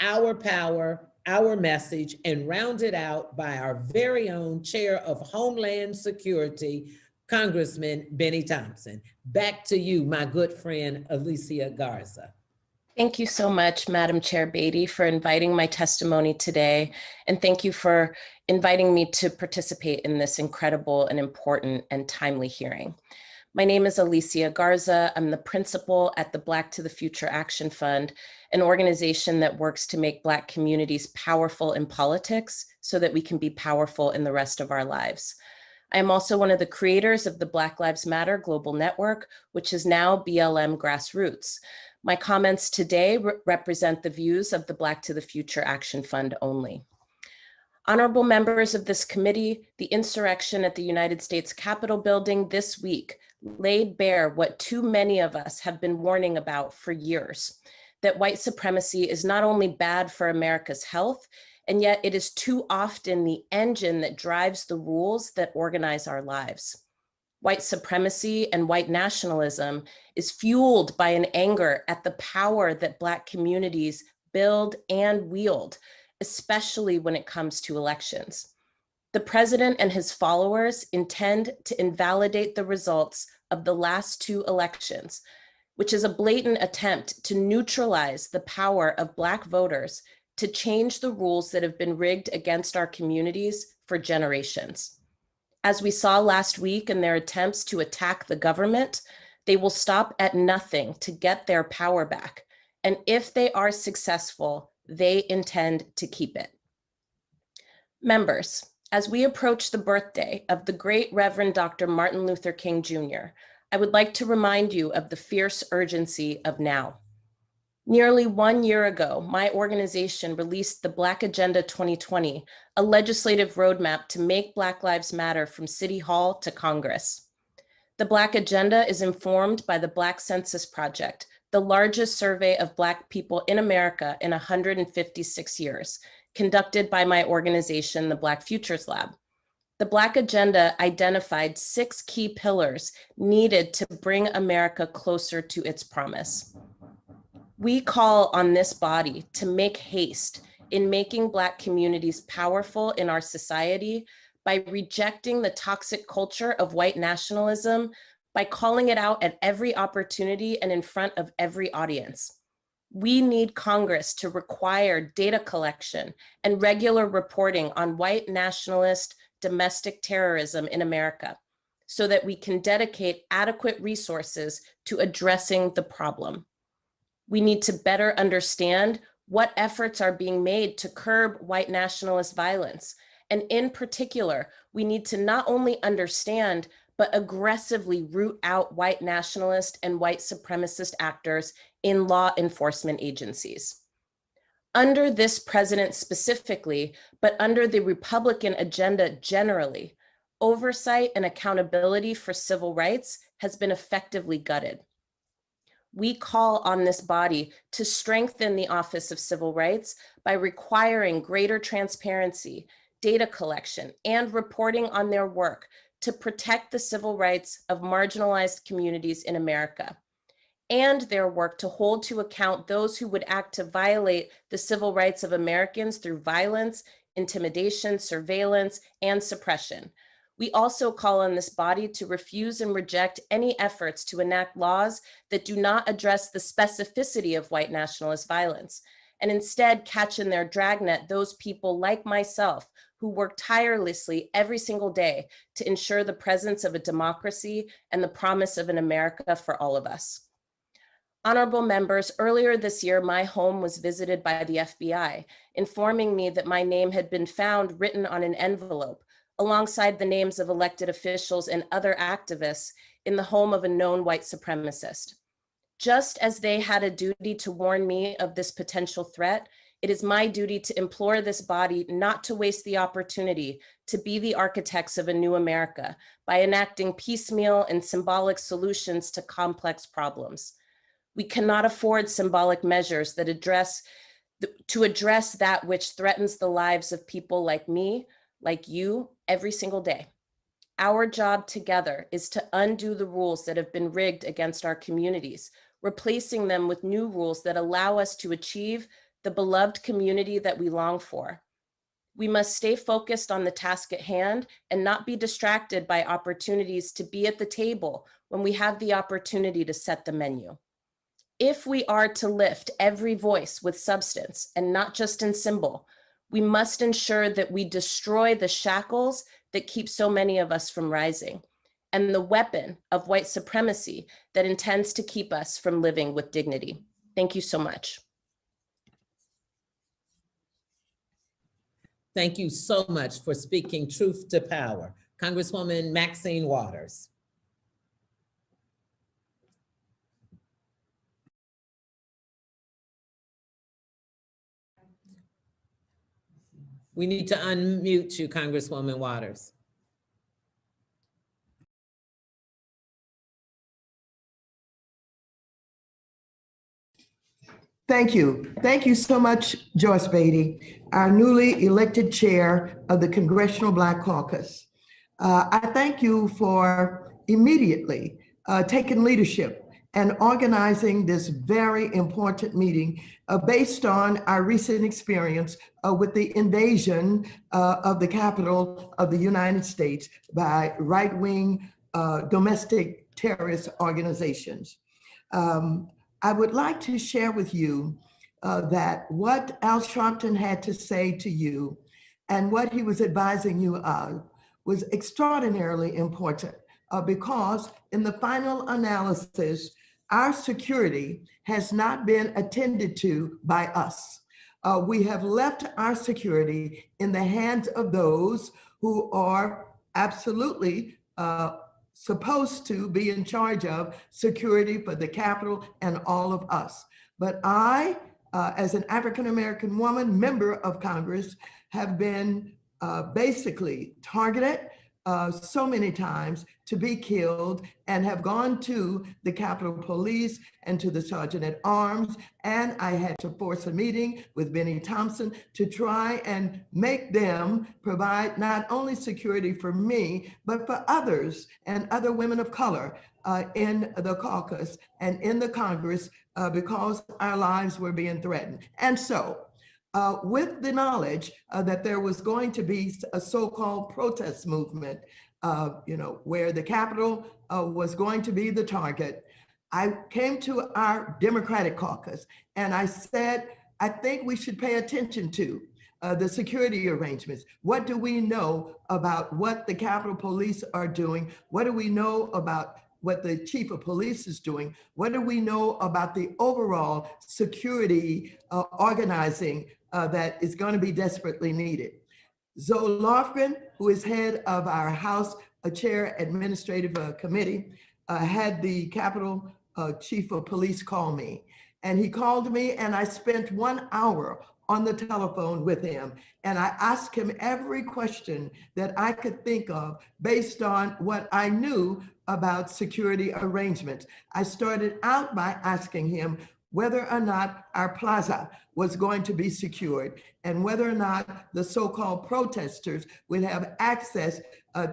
our power, our message, and rounded out by our very own Chair of Homeland Security, Congressman Benny Thompson. Back to you, my good friend, Alicia Garza. Thank you so much, Madam Chair Beatty, for inviting my testimony today. And thank you for inviting me to participate in this incredible and important and timely hearing. My name is Alicia Garza. I'm the principal at the Black to the Future Action Fund, an organization that works to make Black communities powerful in politics so that we can be powerful in the rest of our lives. I am also one of the creators of the Black Lives Matter Global Network, which is now BLM Grassroots. My comments today represent the views of the Black to the Future Action Fund only. Honorable members of this committee, the insurrection at the United States Capitol building this week laid bare what too many of us have been warning about for years, that white supremacy is not only bad for America's health, and yet it is too often the engine that drives the rules that organize our lives. White supremacy and white nationalism is fueled by an anger at the power that Black communities build and wield, especially when it comes to elections. The president and his followers intend to invalidate the results of the last 2 elections, which is a blatant attempt to neutralize the power of Black voters to change the rules that have been rigged against our communities for generations. As we saw last week in their attempts to attack the government, they will stop at nothing to get their power back. And if they are successful, they intend to keep it. Members, as we approach the birthday of the great Reverend Dr. Martin Luther King Jr., I would like to remind you of the fierce urgency of now. Nearly 1 year ago, my organization released the Black Agenda 2020, a legislative roadmap to make Black Lives Matter from City Hall to Congress. The Black Agenda is informed by the Black Census Project, the largest survey of Black people in America in 156 years, conducted by my organization, the Black Futures Lab. The Black Agenda identified 6 key pillars needed to bring America closer to its promise. We call on this body to make haste in making Black communities powerful in our society by rejecting the toxic culture of white nationalism, by calling it out at every opportunity and in front of every audience. We need Congress to require data collection and regular reporting on white nationalist domestic terrorism in America so that we can dedicate adequate resources to addressing the problem. We need to better understand what efforts are being made to curb white nationalist violence. And in particular, we need to not only understand, but aggressively root out white nationalist and white supremacist actors in law enforcement agencies. Under this president specifically, but under the Republican agenda generally, oversight and accountability for civil rights has been effectively gutted. We call on this body to strengthen the Office of Civil Rights by requiring greater transparency, data collection, and reporting on their work to protect the civil rights of marginalized communities in America, and their work to hold to account those who would act to violate the civil rights of Americans through violence, intimidation, surveillance, and suppression. We also call on this body to refuse and reject any efforts to enact laws that do not address the specificity of white nationalist violence, and instead catch in their dragnet those people like myself who work tirelessly every single day to ensure the presence of a democracy and the promise of an America for all of us. Honorable members, earlier this year, my home was visited by the FBI, informing me that my name had been found written on an envelope alongside the names of elected officials and other activists in the home of a known white supremacist. Just as they had a duty to warn me of this potential threat, it is my duty to implore this body not to waste the opportunity to be the architects of a new America by enacting piecemeal and symbolic solutions to complex problems. We cannot afford symbolic measures that address that which threatens the lives of people like me, like you, every single day. Our job together is to undo the rules that have been rigged against our communities, replacing them with new rules that allow us to achieve the beloved community that we long for. We must stay focused on the task at hand and not be distracted by opportunities to be at the table when we have the opportunity to set the menu. If we are to lift every voice with substance and not just in symbol, we must ensure that we destroy the shackles that keep so many of us from rising, and the weapon of white supremacy that intends to keep us from living with dignity. Thank you so much. Thank you so much for speaking truth to power. Congresswoman Maxine Waters. We need to unmute you, Congresswoman Waters. Thank you. Thank you so much, Joyce Beatty, our newly elected chair of the Congressional Black Caucus. I thank you for immediately taking leadership and organizing this very important meeting based on our recent experience with the invasion of the Capitol of the United States by right-wing domestic terrorist organizations. I would like to share with you that what Al Sharpton had to say to you and what he was advising you of was extraordinarily important because in the final analysis, our security has not been attended to by us. We have left our security in the hands of those who are absolutely supposed to be in charge of security for the Capitol and all of us. But I, as an African-American woman, member of Congress, have been basically targeted so many times to be killed, and have gone to the Capitol Police and to the Sergeant at Arms. And I had to force a meeting with Benny Thompson to try and make them provide not only security for me, but for others and other women of color in the caucus and in the Congress, because our lives were being threatened. And so, with the knowledge that there was going to be a so-called protest movement, where the Capitol was going to be the target, I came to our Democratic caucus and I said, I think we should pay attention to the security arrangements. What do we know about what the Capitol Police are doing? What do we know about what the chief of police is doing? What do we know about the overall security organizing that is going to be desperately needed? Zoe Lofgren, who is head of our House Chair Administrative Committee, had the Capitol Chief of Police call me. And he called me and I spent 1 hour on the telephone with him. And I asked him every question that I could think of based on what I knew about security arrangements. I started out by asking him whether or not our plaza was going to be secured and whether or not the so-called protesters would have access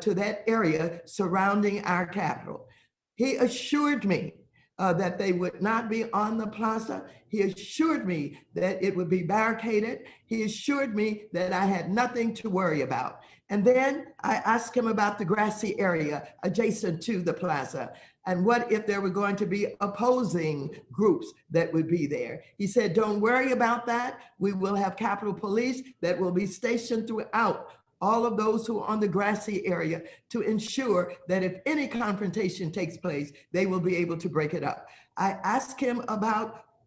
to that area surrounding our Capitol. He assured me that they would not be on the plaza. He assured me that it would be barricaded. He assured me that I had nothing to worry about. And then I asked him about the grassy area adjacent to the plaza. And what if there were going to be opposing groups that would be there? He said, don't worry about that. We will have Capitol Police that will be stationed throughout all of those who are on the grassy area to ensure that if any confrontation takes place, they will be able to break it up. I asked him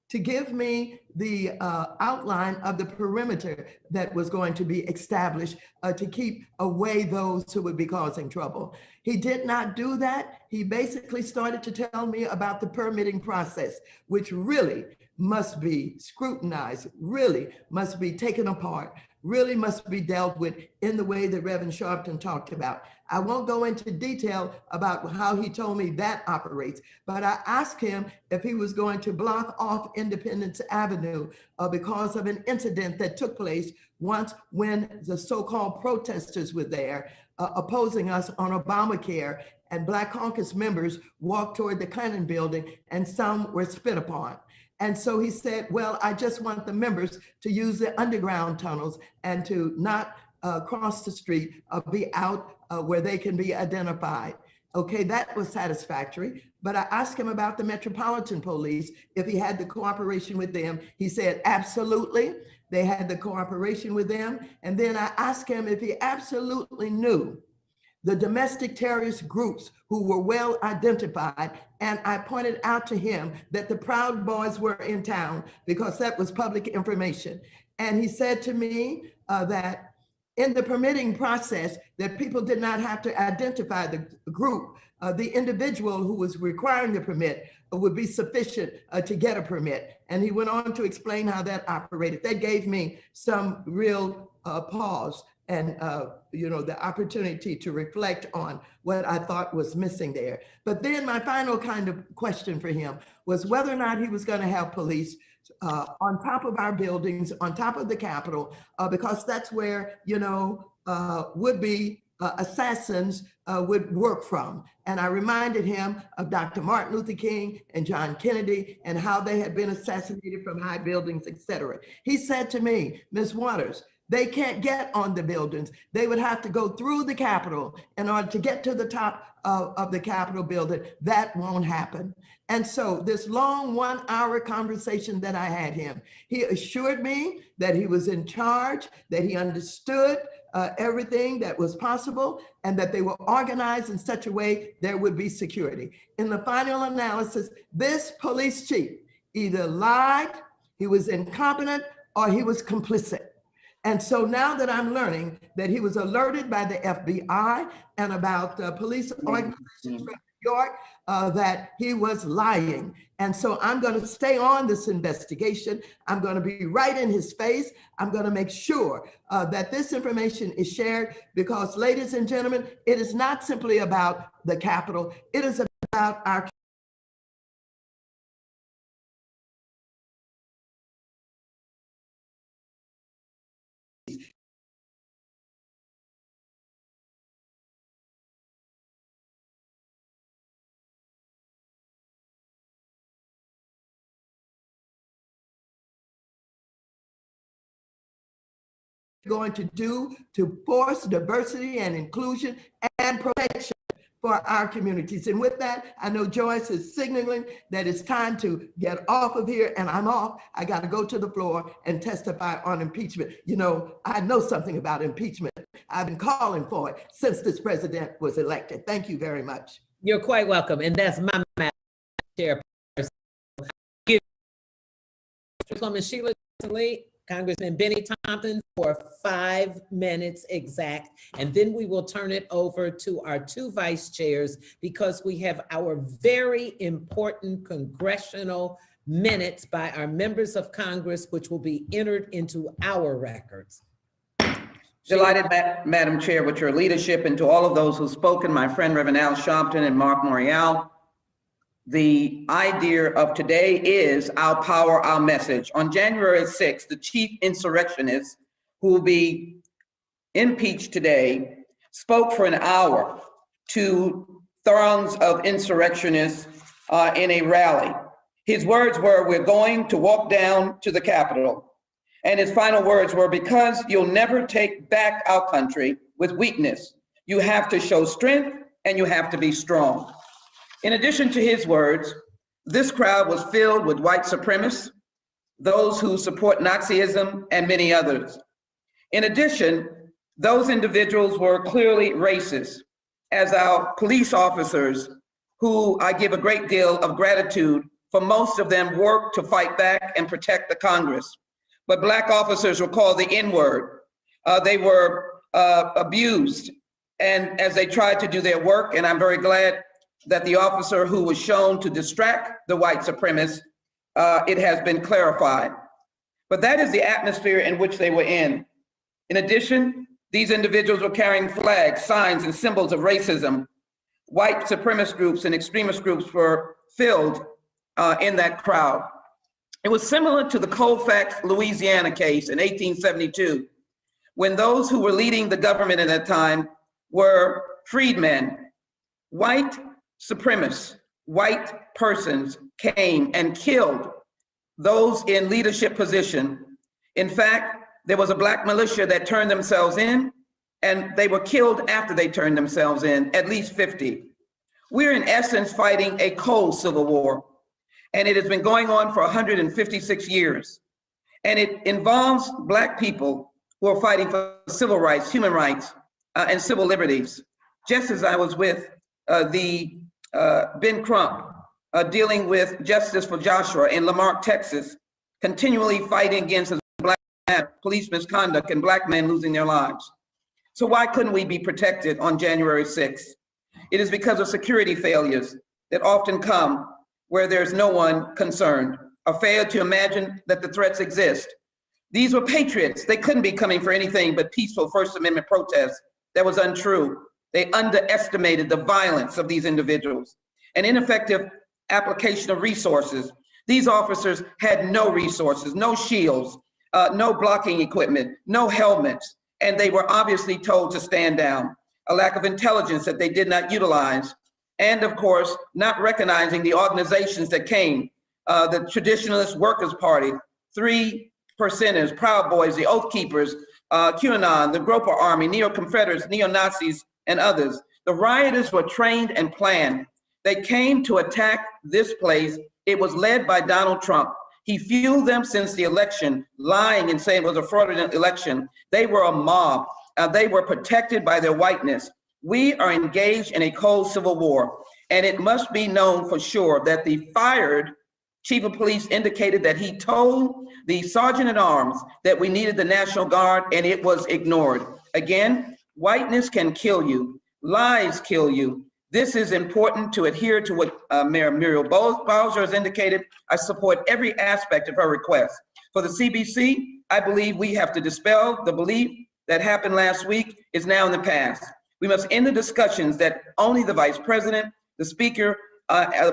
to give me the outline of the perimeter that was going to be established to keep away those who would be causing trouble. He did not do that. He basically started to tell me about the permitting process, which really must be scrutinized, really must be taken apart, really must be dealt with in the way that Reverend Sharpton talked about. I won't go into detail about how he told me that operates, but I asked him if he was going to block off Independence Avenue because of an incident that took place once when the so-called protesters were there opposing us on Obamacare, and Black Caucus members walked toward the Clinton building and some were spit upon. And so he said, well, I just want the members to use the underground tunnels and to not cross the street, be out where they can be identified. Okay, that was satisfactory. But I asked him about the Metropolitan Police, if he had the cooperation with them. He said, absolutely, they had the cooperation with them. And then I asked him if he absolutely knew the domestic terrorist groups who were well identified. And I pointed out to him that the Proud Boys were in town because that was public information. And he said to me that in the permitting process, that people did not have to identify the group. The individual who was requiring the permit would be sufficient to get a permit. And he went on to explain how that operated. That gave me some real pause and the opportunity to reflect on what I thought was missing there. But then my final kind of question for him was whether or not he was going to have police on top of our buildings, on top of the Capitol, because that's where, would-be assassins would work from. And I reminded him of Dr. Martin Luther King and John Kennedy and how they had been assassinated from high buildings, et cetera. He said to me, Ms. Waters, they can't get on the buildings. They would have to go through the Capitol in order to get to the top of the Capitol building. That won't happen. And so this long 1 hour conversation that I had him, he assured me that he was in charge, that he understood everything that was possible, and that they were organized in such a way there would be security. In the final analysis, this police chief either lied, he was incompetent, or he was complicit. And so now that I'm learning that he was alerted by the FBI and about police organizations from New York that he was lying. And so I'm going to stay on this investigation. I'm going to be right in his face. I'm going to make sure that this information is shared because, ladies and gentlemen, it is not simply about the Capitol. It is about our going to do to force diversity and inclusion and protection for our communities. And with that, I know Joyce is signaling that it's time to get off of here, and I'm off. I got to go to the floor and testify on impeachment. You know, I know something about impeachment. I've been calling for it since this president was elected. Thank you very much. You're quite welcome. And that's my Madam Chairperson. Congresswoman Sheila Lee, Congressman Benny Thompson for 5 minutes exact. And then we will turn it over to our 2 vice chairs because we have our very important congressional minutes by our members of Congress, which will be entered into our records. Delighted, Madam Chair, with your leadership, and to all of those who've spoken, my friend Reverend Al Sharpton and Marc Morial. The idea of today is our power, our message. On January 6th, the chief insurrectionist who will be impeached today spoke for an hour to throngs of insurrectionists in a rally. His words were, "We're going to walk down to the Capitol." And his final words were, "Because you'll never take back our country with weakness. You have to show strength and you have to be strong." In addition to his words, this crowd was filled with white supremacists, those who support Nazism, and many others. In addition, those individuals were clearly racist, as our police officers, who I give a great deal of gratitude for, most of them worked to fight back and protect the Congress. But Black officers were called the N-word. They were abused, and as they tried to do their work, and I'm very glad that the officer who was shown to distract the white supremacists, it has been clarified. But that is the atmosphere in which they were in. In addition, these individuals were carrying flags, signs, and symbols of racism. White supremacist groups and extremist groups were filled in that crowd. It was similar to the Colfax, Louisiana case in 1872, when those who were leading the government at that time were freedmen. White supremacists, white persons came and killed those in leadership position. In fact, there was a Black militia that turned themselves in, and they were killed after they turned themselves in, at least 50. We're in essence fighting a cold civil war, and it has been going on for 156 years. And it involves Black people who are fighting for civil rights, human rights, and civil liberties. Just as I was with Ben Crump, dealing with justice for Joshua in Lamarck, Texas, continually fighting against Black police misconduct and Black men losing their lives. So why couldn't we be protected on January 6th? It is because of security failures that often come where there's no one concerned, a failure to imagine that the threats exist. These were patriots. They couldn't be coming for anything but peaceful First Amendment protests. That was untrue. They underestimated the violence of these individuals. An ineffective application of resources. These officers had no resources, no shields, no blocking equipment, no helmets, and they were obviously told to stand down. A lack of intelligence that they did not utilize, and of course, not recognizing the organizations that came, the Traditionalist Workers' Party, 3 Percenters, Proud Boys, the Oath Keepers, QAnon, the Groper Army, Neo-Confederates, Neo-Nazis, and others. The rioters were trained and planned. They came to attack this place. It was led by Donald Trump. He fueled them since the election, lying and saying it was a fraudulent election. They were a mob. They were protected by their whiteness. We are engaged in a cold civil war, and it must be known for sure that the fired Chief of Police indicated that he told the Sergeant at Arms that we needed the National Guard and it was ignored. Again, whiteness can kill you, lies kill you. This is important to adhere to what Mayor Muriel Bowser has indicated. I support every aspect of her request. For the CBC, I believe we have to dispel the belief that happened last week is now in the past. We must end the discussions that only the Vice President, the Speaker,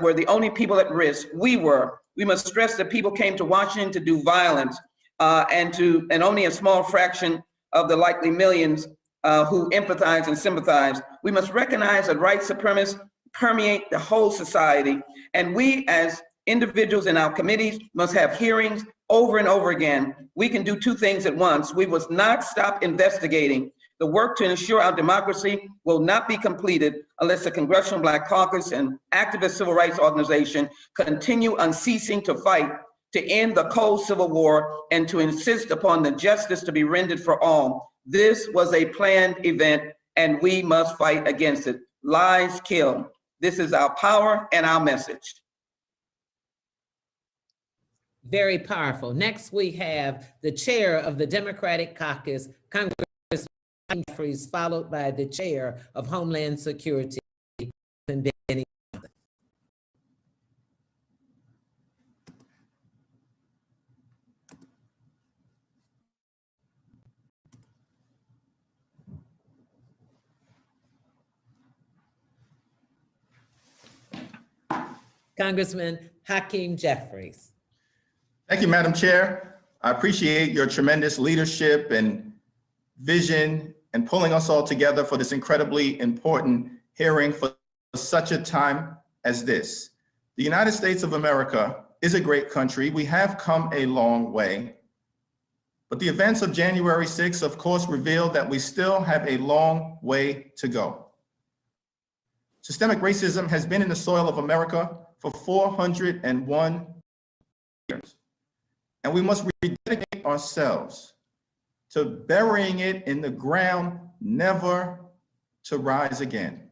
were the only people at risk. We were. We must stress that people came to Washington to do violence, and only a small fraction of the likely millions who empathize and sympathize. We must recognize that white supremacists permeate the whole society, and we as individuals in our committees must have hearings over and over again. We can do two things at once. We must not stop investigating. The work to ensure our democracy will not be completed unless the Congressional Black Caucus and activist civil rights organization continue unceasing to fight to end the cold civil war and to insist upon the justice to be rendered for all. This was a planned event and we must fight against it. Lies kill. This is our power and our message. Very powerful. Next, we have the chair of the Democratic Caucus, Congresswoman Jeffries, followed by the chair of Homeland Security, Benny Thompson. Congressman Hakeem Jeffries. Thank you, Madam Chair. I appreciate your tremendous leadership and vision and pulling us all together for this incredibly important hearing for such a time as this. The United States of America is a great country. We have come a long way, but the events of January 6th, of course, revealed that we still have a long way to go. Systemic racism has been in the soil of America for 401 years. And we must rededicate ourselves to burying it in the ground, never to rise again.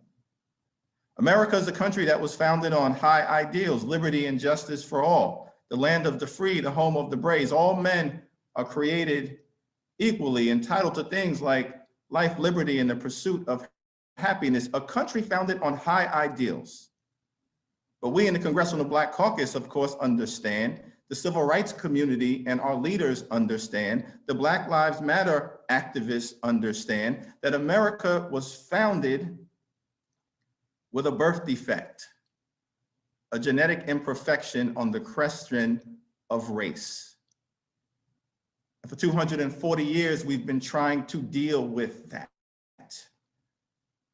America is a country that was founded on high ideals, liberty and justice for all, the land of the free, the home of the brave. All men are created equally, entitled to things like life, liberty, and the pursuit of happiness, a country founded on high ideals. But we in the Congressional Black Caucus, of course, understand, the civil rights community and our leaders understand, the Black Lives Matter activists understand that America was founded with a birth defect, a genetic imperfection on the question of race. And for 240 years, we've been trying to deal with that.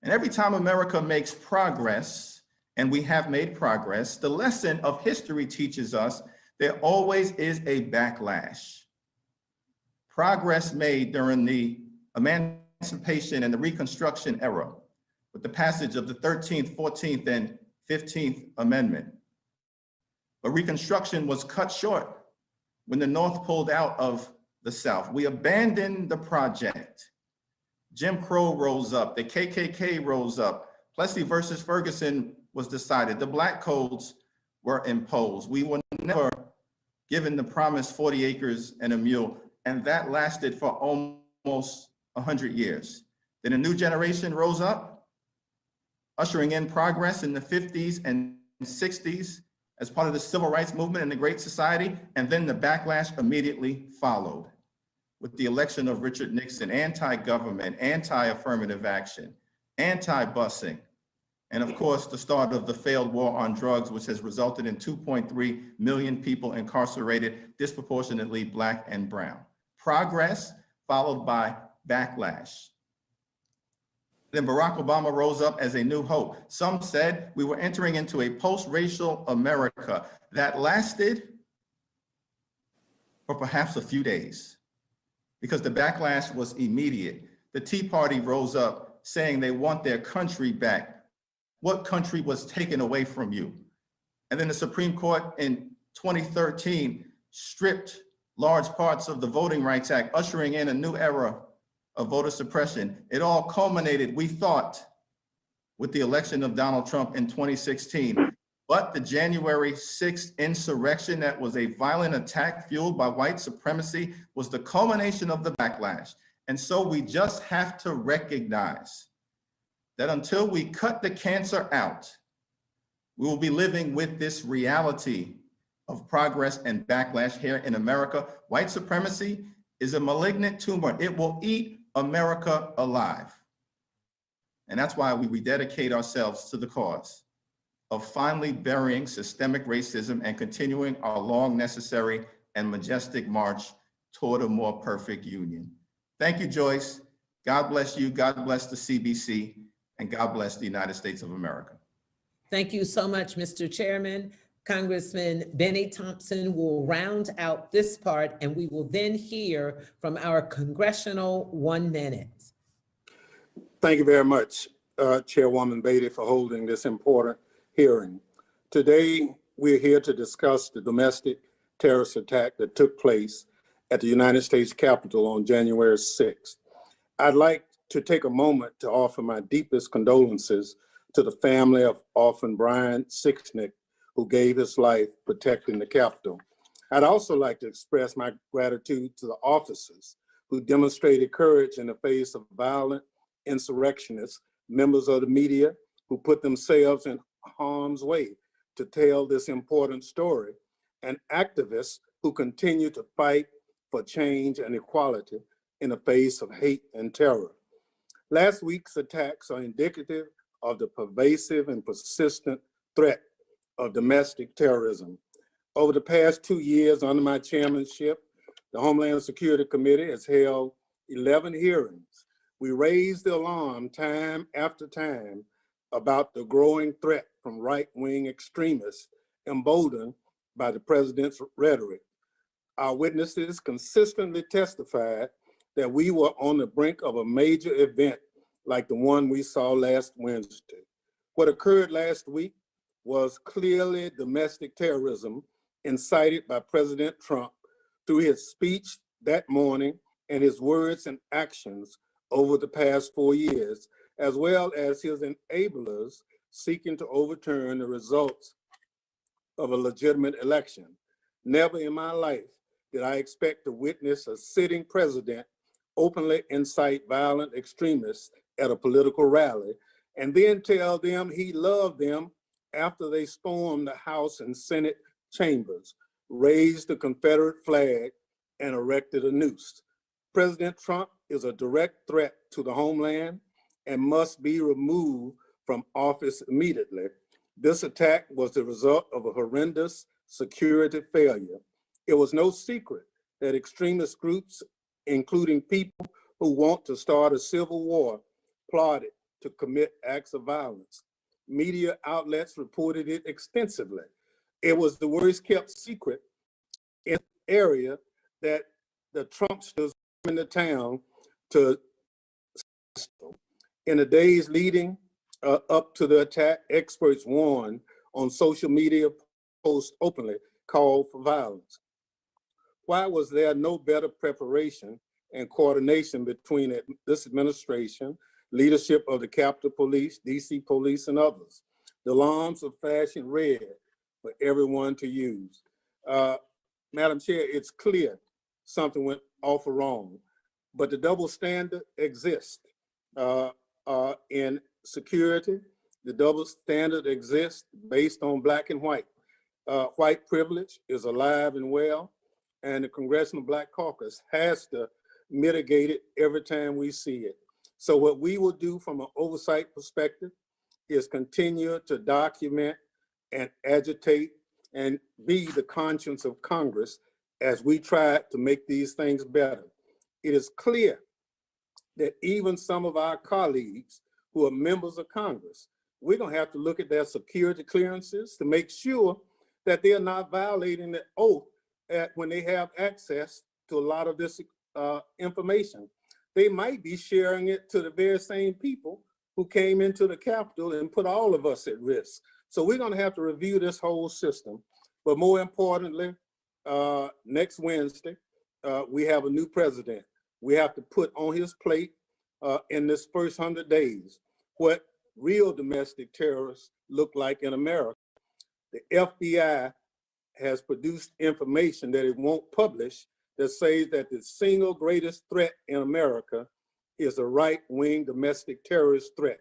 And every time America makes progress, and we have made progress, the lesson of history teaches us there always is a backlash. Progress made during the Emancipation and the Reconstruction era with the passage of the 13th, 14th, and 15th Amendment. But Reconstruction was cut short when the North pulled out of the South. We abandoned the project. Jim Crow rose up, the KKK rose up, Plessy versus Ferguson was decided, the Black codes were imposed. We were never given the promised 40 acres and a mule, and that lasted for almost 100 years. Then a new generation rose up, ushering in progress in the 50s and 60s as part of the civil rights movement and the Great Society, and then the backlash immediately followed with the election of Richard Nixon, anti-government, anti-affirmative action, anti-busing, and of course, the start of the failed war on drugs, which has resulted in 2.3 million people incarcerated, disproportionately Black and brown. Progress followed by backlash. Then Barack Obama rose up as a new hope. Some said we were entering into a post-racial America that lasted for perhaps a few days because the backlash was immediate. The Tea Party rose up saying they want their country back. What country was taken away from you? And then the Supreme Court in 2013 stripped large parts of the Voting Rights Act, ushering in a new era of voter suppression. It all culminated, we thought, with the election of Donald Trump in 2016. but the January 6th insurrection that was a violent attack fueled by white supremacy was the culmination of the backlash. And so we just have to recognize that until we cut the cancer out, we will be living with this reality of progress and backlash here in America. White supremacy is a malignant tumor. It will eat America alive. And that's why we rededicate ourselves to the cause of finally burying systemic racism and continuing our long, necessary, and majestic march toward a more perfect union. Thank you, Joyce. God bless you. God bless the CBC. And God bless the United States of America. Thank you so much, Mr. Chairman. Congressman Benny Thompson will round out this part, and we will then hear from our congressional 1 minute. Thank you very much, Chairwoman Beatty, for holding this important hearing. Today, we're here to discuss the domestic terrorist attack that took place at the United States Capitol on January 6th. I'd like to take a moment to offer my deepest condolences to the family of Orphan Brian Sicknick, who gave his life protecting the Capitol. I'd also like to express my gratitude to the officers who demonstrated courage in the face of violent insurrectionists, members of the media who put themselves in harm's way to tell this important story, and activists who continue to fight for change and equality in the face of hate and terror. Last week's attacks are indicative of the pervasive and persistent threat of domestic terrorism. Over the past 2 years under my chairmanship, the Homeland Security Committee has held 11 hearings. We raised the alarm time after time about the growing threat from right-wing extremists emboldened by the president's rhetoric. Our witnesses consistently testified that we were on the brink of a major event like the one we saw last Wednesday. What occurred last week was clearly domestic terrorism incited by President Trump through his speech that morning and his words and actions over the past 4 years, as well as his enablers seeking to overturn the results of a legitimate election. Never in my life did I expect to witness a sitting president openly incite violent extremists at a political rally and then tell them he loved them after they stormed the House and Senate chambers, raised the Confederate flag, and erected a noose. President Trump is a direct threat to the homeland and must be removed from office immediately. This attack was the result of a horrendous security failure. It was no secret that extremist groups, including people who want to start a civil war, plotted to commit acts of violence. Media outlets reported it extensively. It was the worst kept secret in the area that the Trumpsters in the town to. In the days leading up to the attack, experts warned on social media posts openly called for violence. Why was there no better preparation and coordination between this administration, leadership of the Capitol Police, DC Police, and others? The alarms are flashing red for everyone to use. Madam Chair, it's clear something went awful wrong, but the double standard exists. In security, the double standard exists based on black and white. White privilege is alive and well, and the Congressional Black Caucus has to mitigate it every time we see it. So what we will do from an oversight perspective is continue to document and agitate and be the conscience of Congress as we try to make these things better. It is clear that even some of our colleagues who are members of Congress, we're gonna have to look at their security clearances to make sure that they're not violating the oath when they have access to a lot of this information. They might be sharing it to the very same people who came into the Capitol and put all of us at risk. So we're gonna have to review this whole system. But more importantly, next Wednesday, we have a new president. We have to put on his plate in this first 100 days what real domestic terrorists look like in America. The FBI has produced information that it won't publish that says that the single greatest threat in America is a right-wing domestic terrorist threat.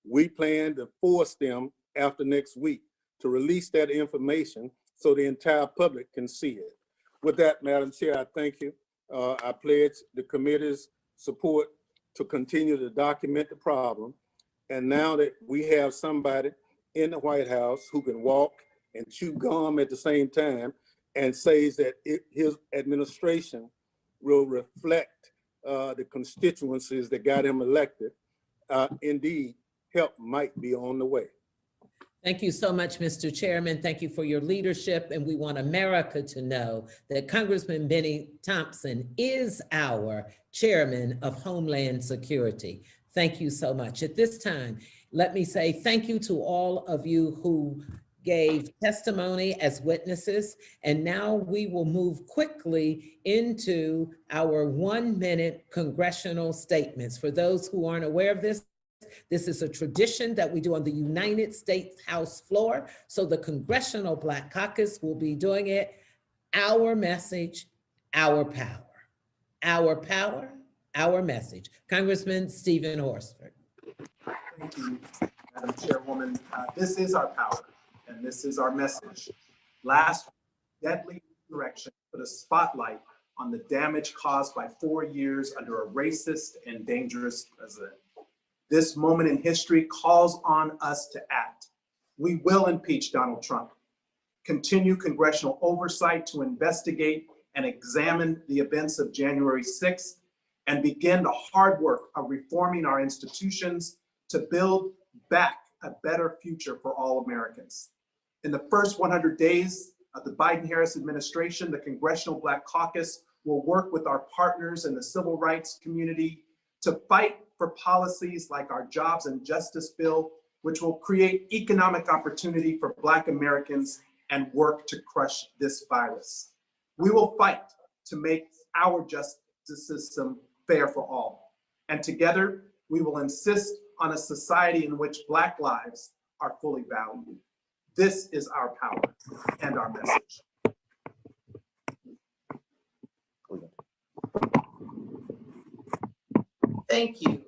We plan to force them after next week to release that information so the entire public can see it. With that, Madam Chair, I thank you. I pledge the committee's support to continue to document the problem. And now that we have somebody in the White House who can walk and chew gum at the same time and says that his administration will reflect the constituencies that got him elected, indeed, help might be on the way. Thank you so much, Mr. Chairman. Thank you for your leadership. And we want America to know that Congressman Benny Thompson is our Chairman of Homeland Security. Thank you so much. At this time, let me say thank you to all of you who gave testimony as witnesses. And now we will move quickly into our 1-minute congressional statements. For those who aren't aware of this, this is a tradition that we do on the United States House floor. So the Congressional Black Caucus will be doing it. Our message, our power. Our power, our message. Congressman Stephen Horsford. Thank you, Madam Chairwoman. This is our power, and this is our message. Last deadly insurrection put a spotlight on the damage caused by 4 years under a racist and dangerous president. This moment in history calls on us to act. We will impeach Donald Trump, continue congressional oversight to investigate and examine the events of January 6th, and begin the hard work of reforming our institutions to build back a better future for all Americans. In the first 100 days of the Biden-Harris administration, the Congressional Black Caucus will work with our partners in the civil rights community to fight for policies like our Jobs and Justice Bill, which will create economic opportunity for Black Americans and work to crush this virus. We will fight to make our justice system fair for all. And together, we will insist on a society in which Black lives are fully valued. This is our power and our message. Thank you,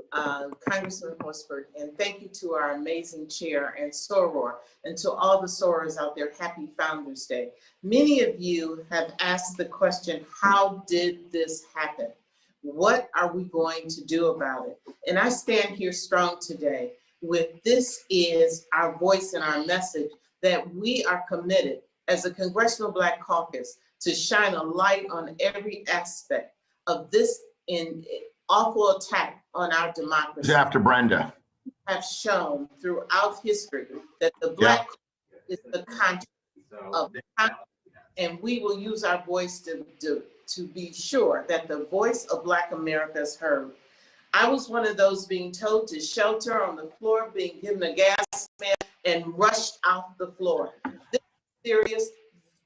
Congressman Horsford, and thank you to our amazing chair and soror, and to all the sorors out there, happy Founders Day. Many of you have asked the question, how did this happen? What are we going to do about it? And I stand here strong today with this is our voice and our message that we are committed as a Congressional Black Caucus to shine a light on every aspect of this awful attack on our democracy. After Brenda. Have shown throughout history that the Black is the conscience of the Congress, and we will use our voice to be sure that the voice of Black America is heard. I was one of those being told to shelter on the floor, being given a gas mask and rushed off the floor. This is serious.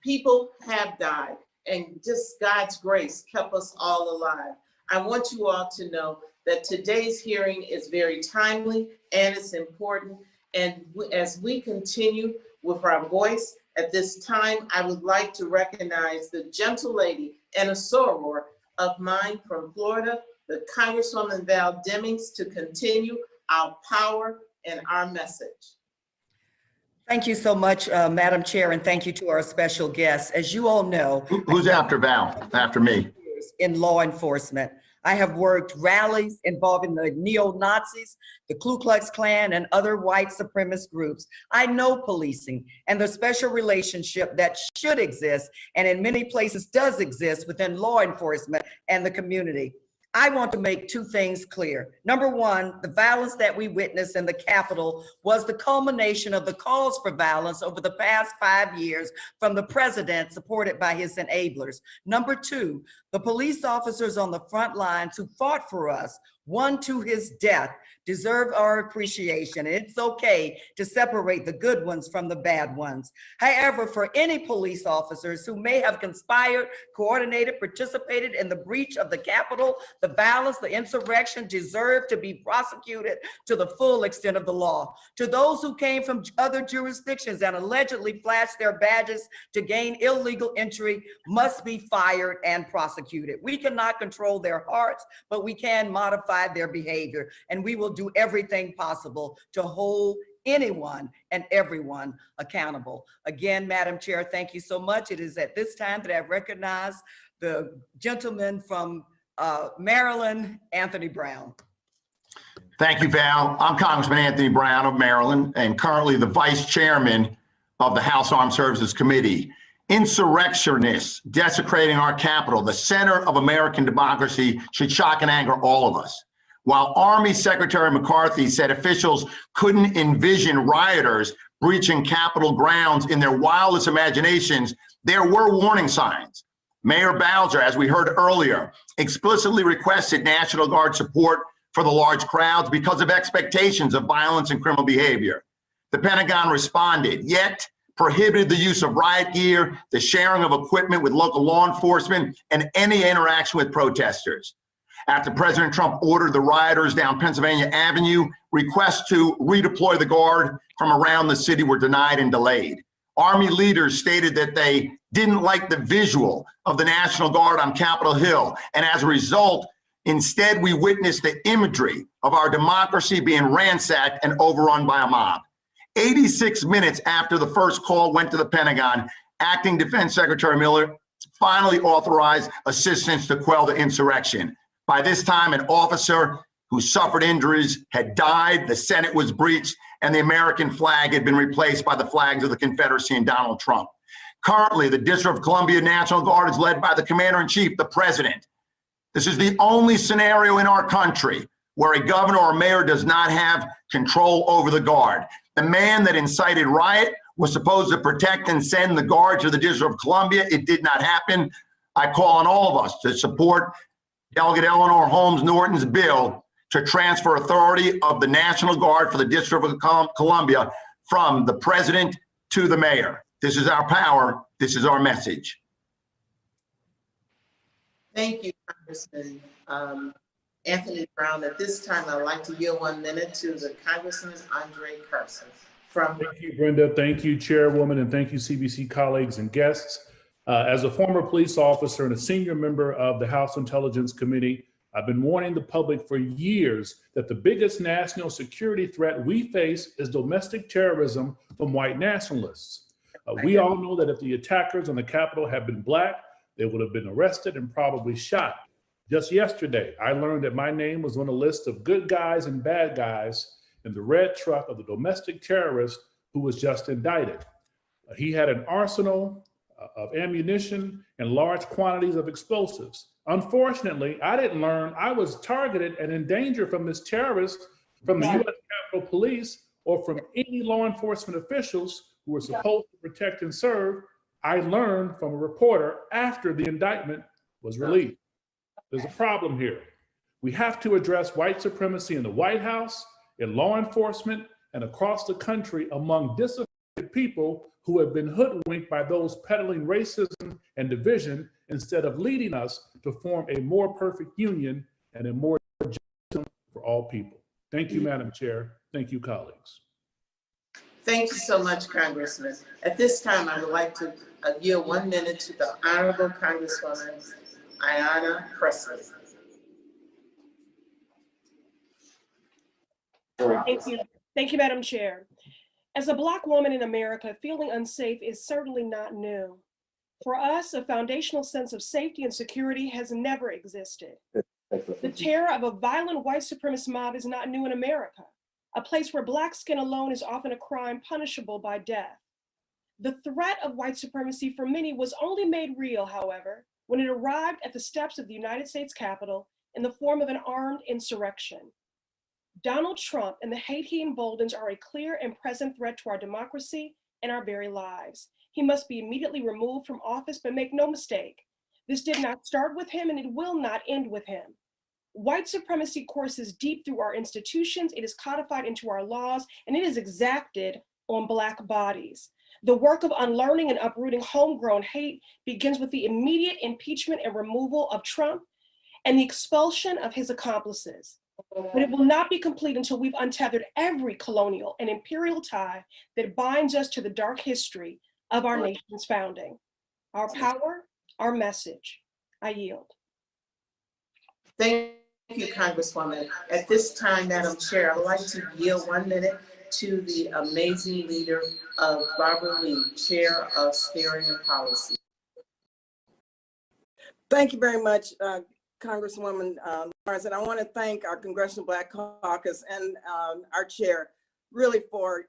People have died, and just God's grace kept us all alive. I want you all to know that today's hearing is very timely and it's important. And as we continue with our voice at this time, I would like to recognize the gentle lady and a soror of mine from Florida, the Congresswoman Val Demings, to continue our power and our message. Thank you so much, Madam Chair, and thank you to our special guests. As you all know, Who's after Val? After me. In law enforcement, I have worked rallies involving the neo-Nazis, the Ku Klux Klan, and other white supremacist groups. I know policing and the special relationship that should exist, and in many places does exist within law enforcement and the community. I want to make two things clear. Number one, the violence that we witnessed in the Capitol was the culmination of the calls for violence over the past 5 years from the president, supported by his enablers. Number two, the police officers on the front lines who fought for us won to his death, deserve our appreciation. It's okay to separate the good ones from the bad ones. However, for any police officers who may have conspired, coordinated, participated in the breach of the Capitol, the violence, the insurrection, deserve to be prosecuted to the full extent of the law. To those who came from other jurisdictions and allegedly flashed their badges to gain illegal entry must be fired and prosecuted. We cannot control their hearts, but we can modify their behavior, and we will do everything possible to hold anyone and everyone accountable. Again, Madam Chair, thank you so much. It is at this time that I recognize the gentleman from Maryland, Anthony Brown. Thank you, Val. I'm Congressman Anthony Brown of Maryland and currently the Vice Chairman of the House Armed Services Committee. Insurrectionists desecrating our Capitol, the center of American democracy, should shock and anger all of us. While Army Secretary McCarthy said officials couldn't envision rioters breaching Capitol grounds in their wildest imaginations, there were warning signs. Mayor Bowser, as we heard earlier, explicitly requested National Guard support for the large crowds because of expectations of violence and criminal behavior. The Pentagon responded, yet prohibited the use of riot gear, the sharing of equipment with local law enforcement, and any interaction with protesters. After President Trump ordered the rioters down Pennsylvania Avenue, requests to redeploy the Guard from around the city were denied and delayed. Army leaders stated that they didn't like the visual of the National Guard on Capitol Hill, and as a result, instead we witnessed the imagery of our democracy being ransacked and overrun by a mob. 86 minutes after the first call went to the Pentagon, Acting Defense Secretary Miller finally authorized assistance to quell the insurrection. By this time, an officer who suffered injuries had died, the Senate was breached, and the American flag had been replaced by the flags of the Confederacy and Donald Trump. Currently, the District of Columbia National Guard is led by the Commander-in-Chief, the President. This is the only scenario in our country where a governor or mayor does not have control over the Guard. The man that incited riot was supposed to protect and send the Guard to the District of Columbia. It did not happen. I call on all of us to support Delegate Eleanor Holmes Norton's bill to transfer authority of the National Guard for the District of Columbia from the President to the Mayor. This is our power. This is our message. Thank you, Congressman Anthony Brown. At this time, I'd like to yield 1 minute to the Congressman Andre Carson. Thank you, Brenda. Thank you, Chairwoman, and thank you, CBC colleagues and guests. As a former police officer and a senior member of the House Intelligence Committee, I've been warning the public for years that the biggest national security threat we face is domestic terrorism from white nationalists. We all know that if the attackers on the Capitol had been Black, they would have been arrested and probably shot. Just yesterday, I learned that my name was on a list of good guys and bad guys in the red truck of the domestic terrorist who was just indicted. He had an arsenal of ammunition and large quantities of explosives. Unfortunately, I didn't learn I was targeted and in danger from this terrorist from the U.S. Capitol Police or from any law enforcement officials who were supposed to protect and serve. I learned from a reporter after the indictment was released. There's a problem here. We have to address white supremacy in the White House, in law enforcement, and across the country among disaffected people who have been hoodwinked by those peddling racism and division instead of leading us to form a more perfect union and a more just for all people. Thank you, Madam Chair. Thank you, colleagues. Thank you so much, Congressman. At this time, I would like to yield 1 minute to the Honorable Congresswoman Ayanna Pressley. Thank you. Thank you, Madam Chair. As a Black woman in America, feeling unsafe is certainly not new. For us, a foundational sense of safety and security has never existed. The terror of a violent white supremacist mob is not new in America, a place where Black skin alone is often a crime punishable by death. The threat of white supremacy for many was only made real, however, when it arrived at the steps of the United States Capitol in the form of an armed insurrection. Donald Trump and the hate he emboldens are a clear and present threat to our democracy and our very lives. He must be immediately removed from office, but make no mistake, this did not start with him and it will not end with him. White supremacy courses deep through our institutions, it is codified into our laws, and it is exacted on Black bodies. The work of unlearning and uprooting homegrown hate begins with the immediate impeachment and removal of Trump and the expulsion of his accomplices. But it will not be complete until we've untethered every colonial and imperial tie that binds us to the dark history of our nation's founding. Our power, our message. I yield. Thank you, Congresswoman. At this time, Madam Chair, I'd like to yield 1 minute to the amazing leader of Barbara Lee, Chair of Steering and Policy. Thank you very much, Congresswoman Lawrence, and I want to thank our Congressional Black Caucus and our chair really for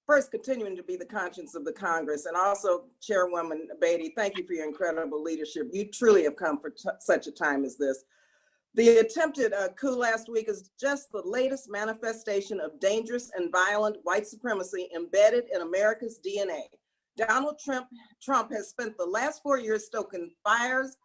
first continuing to be the conscience of the Congress, and also Chairwoman Beatty, thank you for your incredible leadership. You truly have come for such a time as this. The attempted coup last week is just the latest manifestation of dangerous and violent white supremacy embedded in America's DNA. Donald Trump has spent the last 4 years stoking fires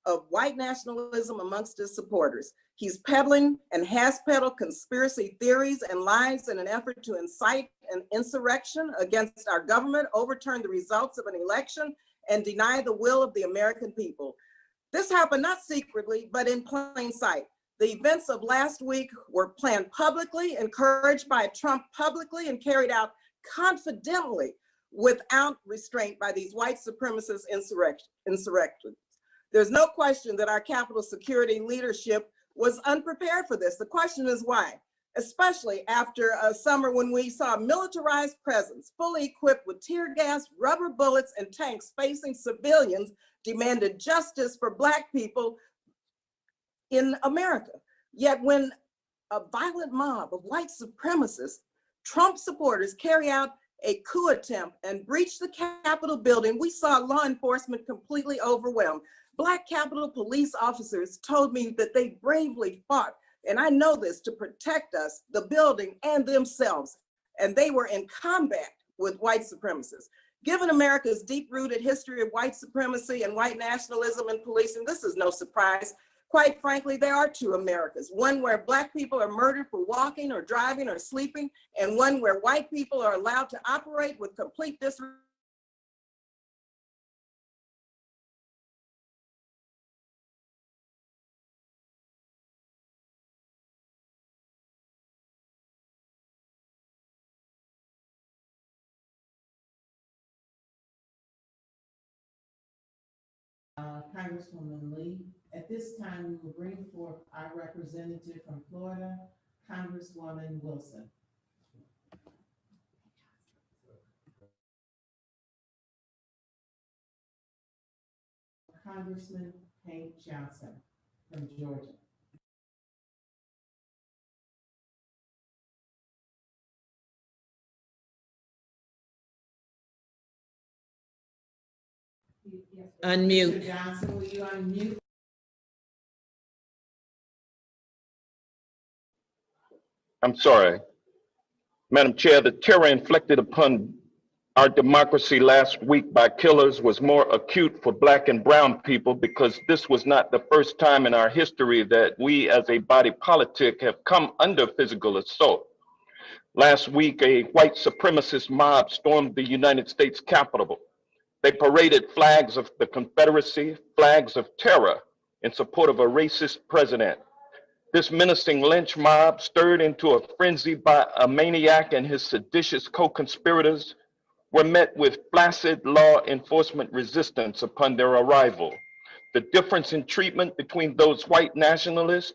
of white nationalism amongst his supporters. He's peddling and has peddled conspiracy theories and lies in an effort to incite an insurrection against our government, overturn the results of an election, and deny the will of the American people. This happened not secretly, but in plain sight. The events of last week were planned publicly, encouraged by Trump publicly, and carried out confidently without restraint by these white supremacist insurrections. There's no question that our Capitol security leadership was unprepared for this. The question is why, especially after a summer when we saw a militarized presence, fully equipped with tear gas, rubber bullets, and tanks facing civilians, demanded justice for Black people in America. Yet when a violent mob of white supremacists, Trump supporters, carry out a coup attempt and breach the Capitol building, we saw law enforcement completely overwhelmed. Black Capitol police officers told me that they bravely fought, and I know this, to protect us, the building, and themselves. And they were in combat with white supremacists. Given America's deep-rooted history of white supremacy and white nationalism in policing, this is no surprise. Quite frankly, there are two Americas, one where Black people are murdered for walking or driving or sleeping, and one where white people are allowed to operate with complete disrespect. Congresswoman Lee. At this time, we will bring forth our representative from Florida, Congresswoman Wilson. Congressman Hank Johnson from Georgia. Unmute. Mr. Johnson, will you unmute? I'm sorry. Madam Chair, the terror inflicted upon our democracy last week by killers was more acute for Black and brown people because this was not the first time in our history that we as a body politic have come under physical assault. Last week, a white supremacist mob stormed the United States Capitol. They paraded flags of the Confederacy, flags of terror in support of a racist president. This menacing lynch mob, stirred into a frenzy by a maniac and his seditious co-conspirators, were met with flaccid law enforcement resistance upon their arrival. The difference in treatment between those white nationalists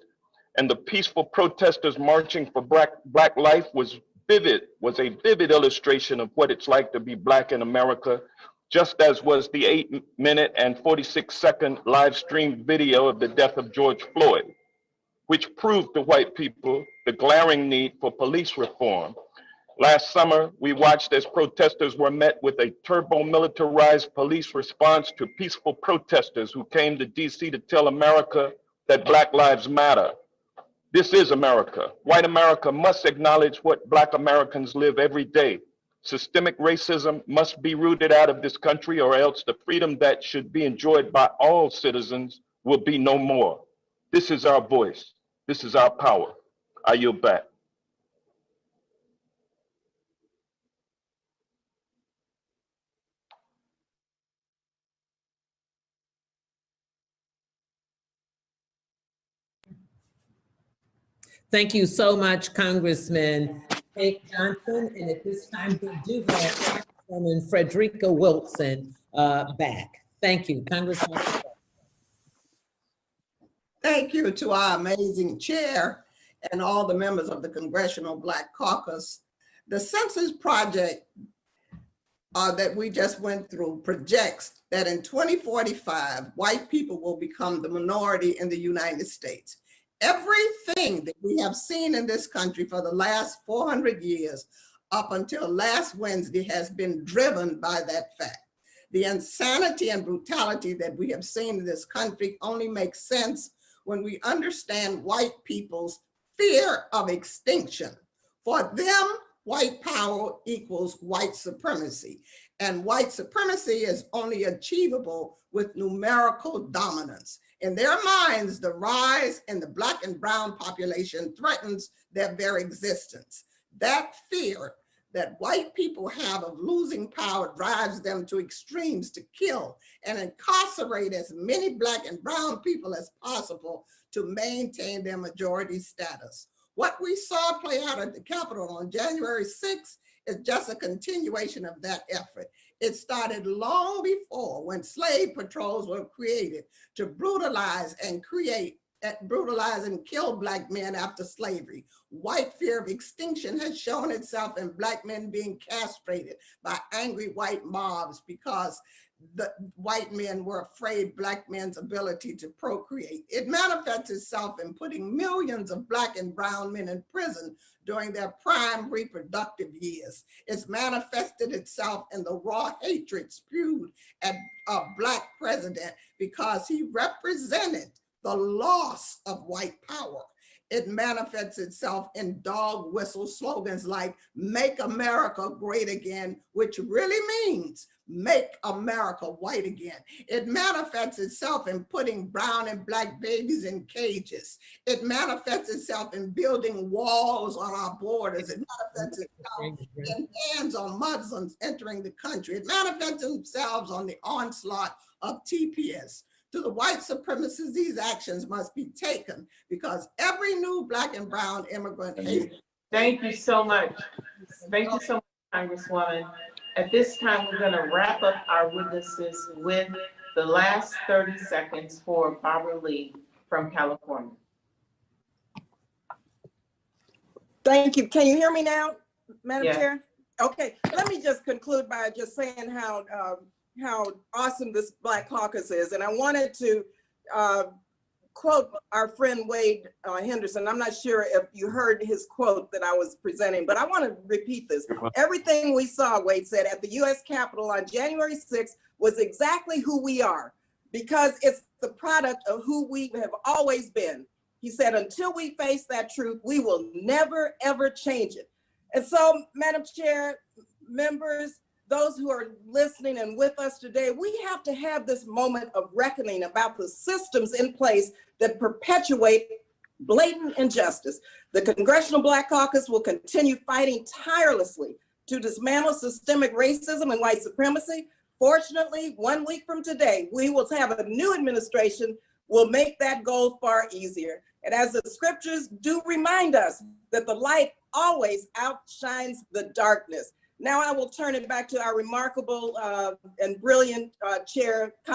and the peaceful protesters marching for black life was a vivid illustration of what it's like to be Black in America, just as was the 8-minute and 46-second live stream video of the death of George Floyd, which proved to white people the glaring need for police reform. Last summer, we watched as protesters were met with a turbo-militarized police response to peaceful protesters who came to DC to tell America that Black lives matter. This is America. White America must acknowledge what Black Americans live every day. Systemic racism must be rooted out of this country, or else the freedom that should be enjoyed by all citizens will be no more. This is our voice. This is our power. I yield back. Thank you so much, Congressman Hank Johnson. And at this time, we do have Congresswoman Frederica Wilson back. Thank you, Congresswoman. Thank you to our amazing chair and all the members of the Congressional Black Caucus. The Census Project that we just went through projects that in 2045, white people will become the minority in the United States. Everything that we have seen in this country for the last 400 years up until last Wednesday has been driven by that fact. The insanity and brutality that we have seen in this country only makes sense when we understand white people's fear of extinction. For them, white power equals white supremacy. And white supremacy is only achievable with numerical dominance. In their minds, the rise in the Black and brown population threatens their very existence. That fear that white people have of losing power drives them to extremes to kill and incarcerate as many Black and brown people as possible to maintain their majority status. What we saw play out at the Capitol on January 6th is just a continuation of that effort. It started long before, when slave patrols were created to brutalize and kill Black men after slavery. White fear of extinction has shown itself in Black men being castrated by angry white mobs because the white men were afraid Black men's ability to procreate. It manifests itself in putting millions of Black and brown men in prison during their prime reproductive years. It's manifested itself in the raw hatred spewed at a Black president because he represented the loss of white power. It manifests itself in dog whistle slogans like "Make America Great Again," which really means make America white again. It manifests itself in putting brown and Black babies in cages. It manifests itself in building walls on our borders. It manifests itself in bans on Muslims entering the country. It manifests themselves on the onslaught of TPS. To the white supremacists, these actions must be taken because every new Black and brown immigrant. Thank you so much. Thank you so much, Congresswoman. At this time, we're going to wrap up our witnesses with the last 30 seconds for Barbara Lee from California. Thank you. Can you hear me now, Madam Yes. Chair? Okay, let me just conclude by just saying how awesome this Black Caucus is. And I wanted to quote our friend Wade Henderson. I'm not sure if you heard his quote that I was presenting, but I want to repeat this. Everything we saw, Wade said, at the US Capitol on January 6th was exactly who we are, because it's the product of who we have always been. He said, until we face that truth, we will never, ever change it. And so, Madam Chair, members, those who are listening and with us today, we have to have this moment of reckoning about the systems in place that perpetuate blatant injustice. The Congressional Black Caucus will continue fighting tirelessly to dismantle systemic racism and white supremacy. Fortunately, 1 week from today, we will have a new administration will make that goal far easier. And as the scriptures do remind us that the light always outshines the darkness. Now I will turn it back to our remarkable and brilliant Chairwoman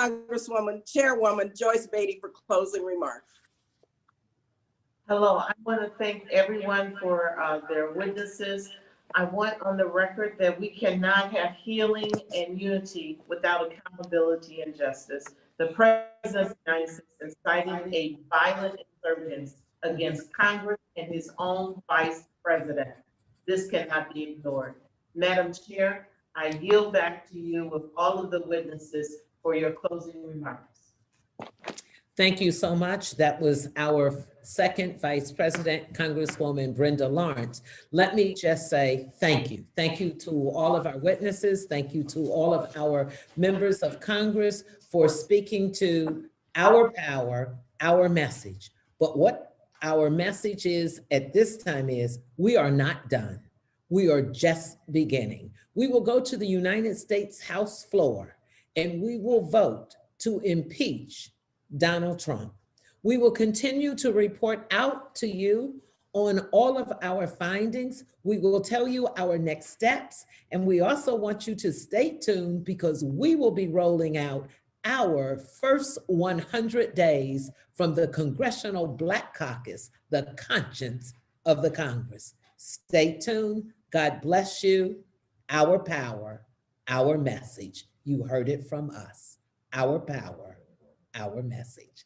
Joyce Beatty for closing remarks. Hello, I want to thank everyone for their witnesses. I want on the record that we cannot have healing and unity without accountability and justice. The President of the United States incited a violent insurgence against Congress and his own Vice President. This cannot be ignored. Madam Chair, I yield back to you with all of the witnesses for your closing remarks. Thank you so much. That was our second Vice President, Congresswoman Brenda Lawrence. Let me just say thank you. Thank you to all of our witnesses. Thank you to all of our members of Congress for speaking to our power, our message. But what our message is at this time is we are not done. We are just beginning. We will go to the United States House floor and we will vote to impeach Donald Trump. We will continue to report out to you on all of our findings. We will tell you our next steps. And we also want you to stay tuned because we will be rolling out our first 100 days from the Congressional Black Caucus, the conscience of the Congress. Stay tuned. God bless you. Our power, our message. You heard it from us. Our power, our message.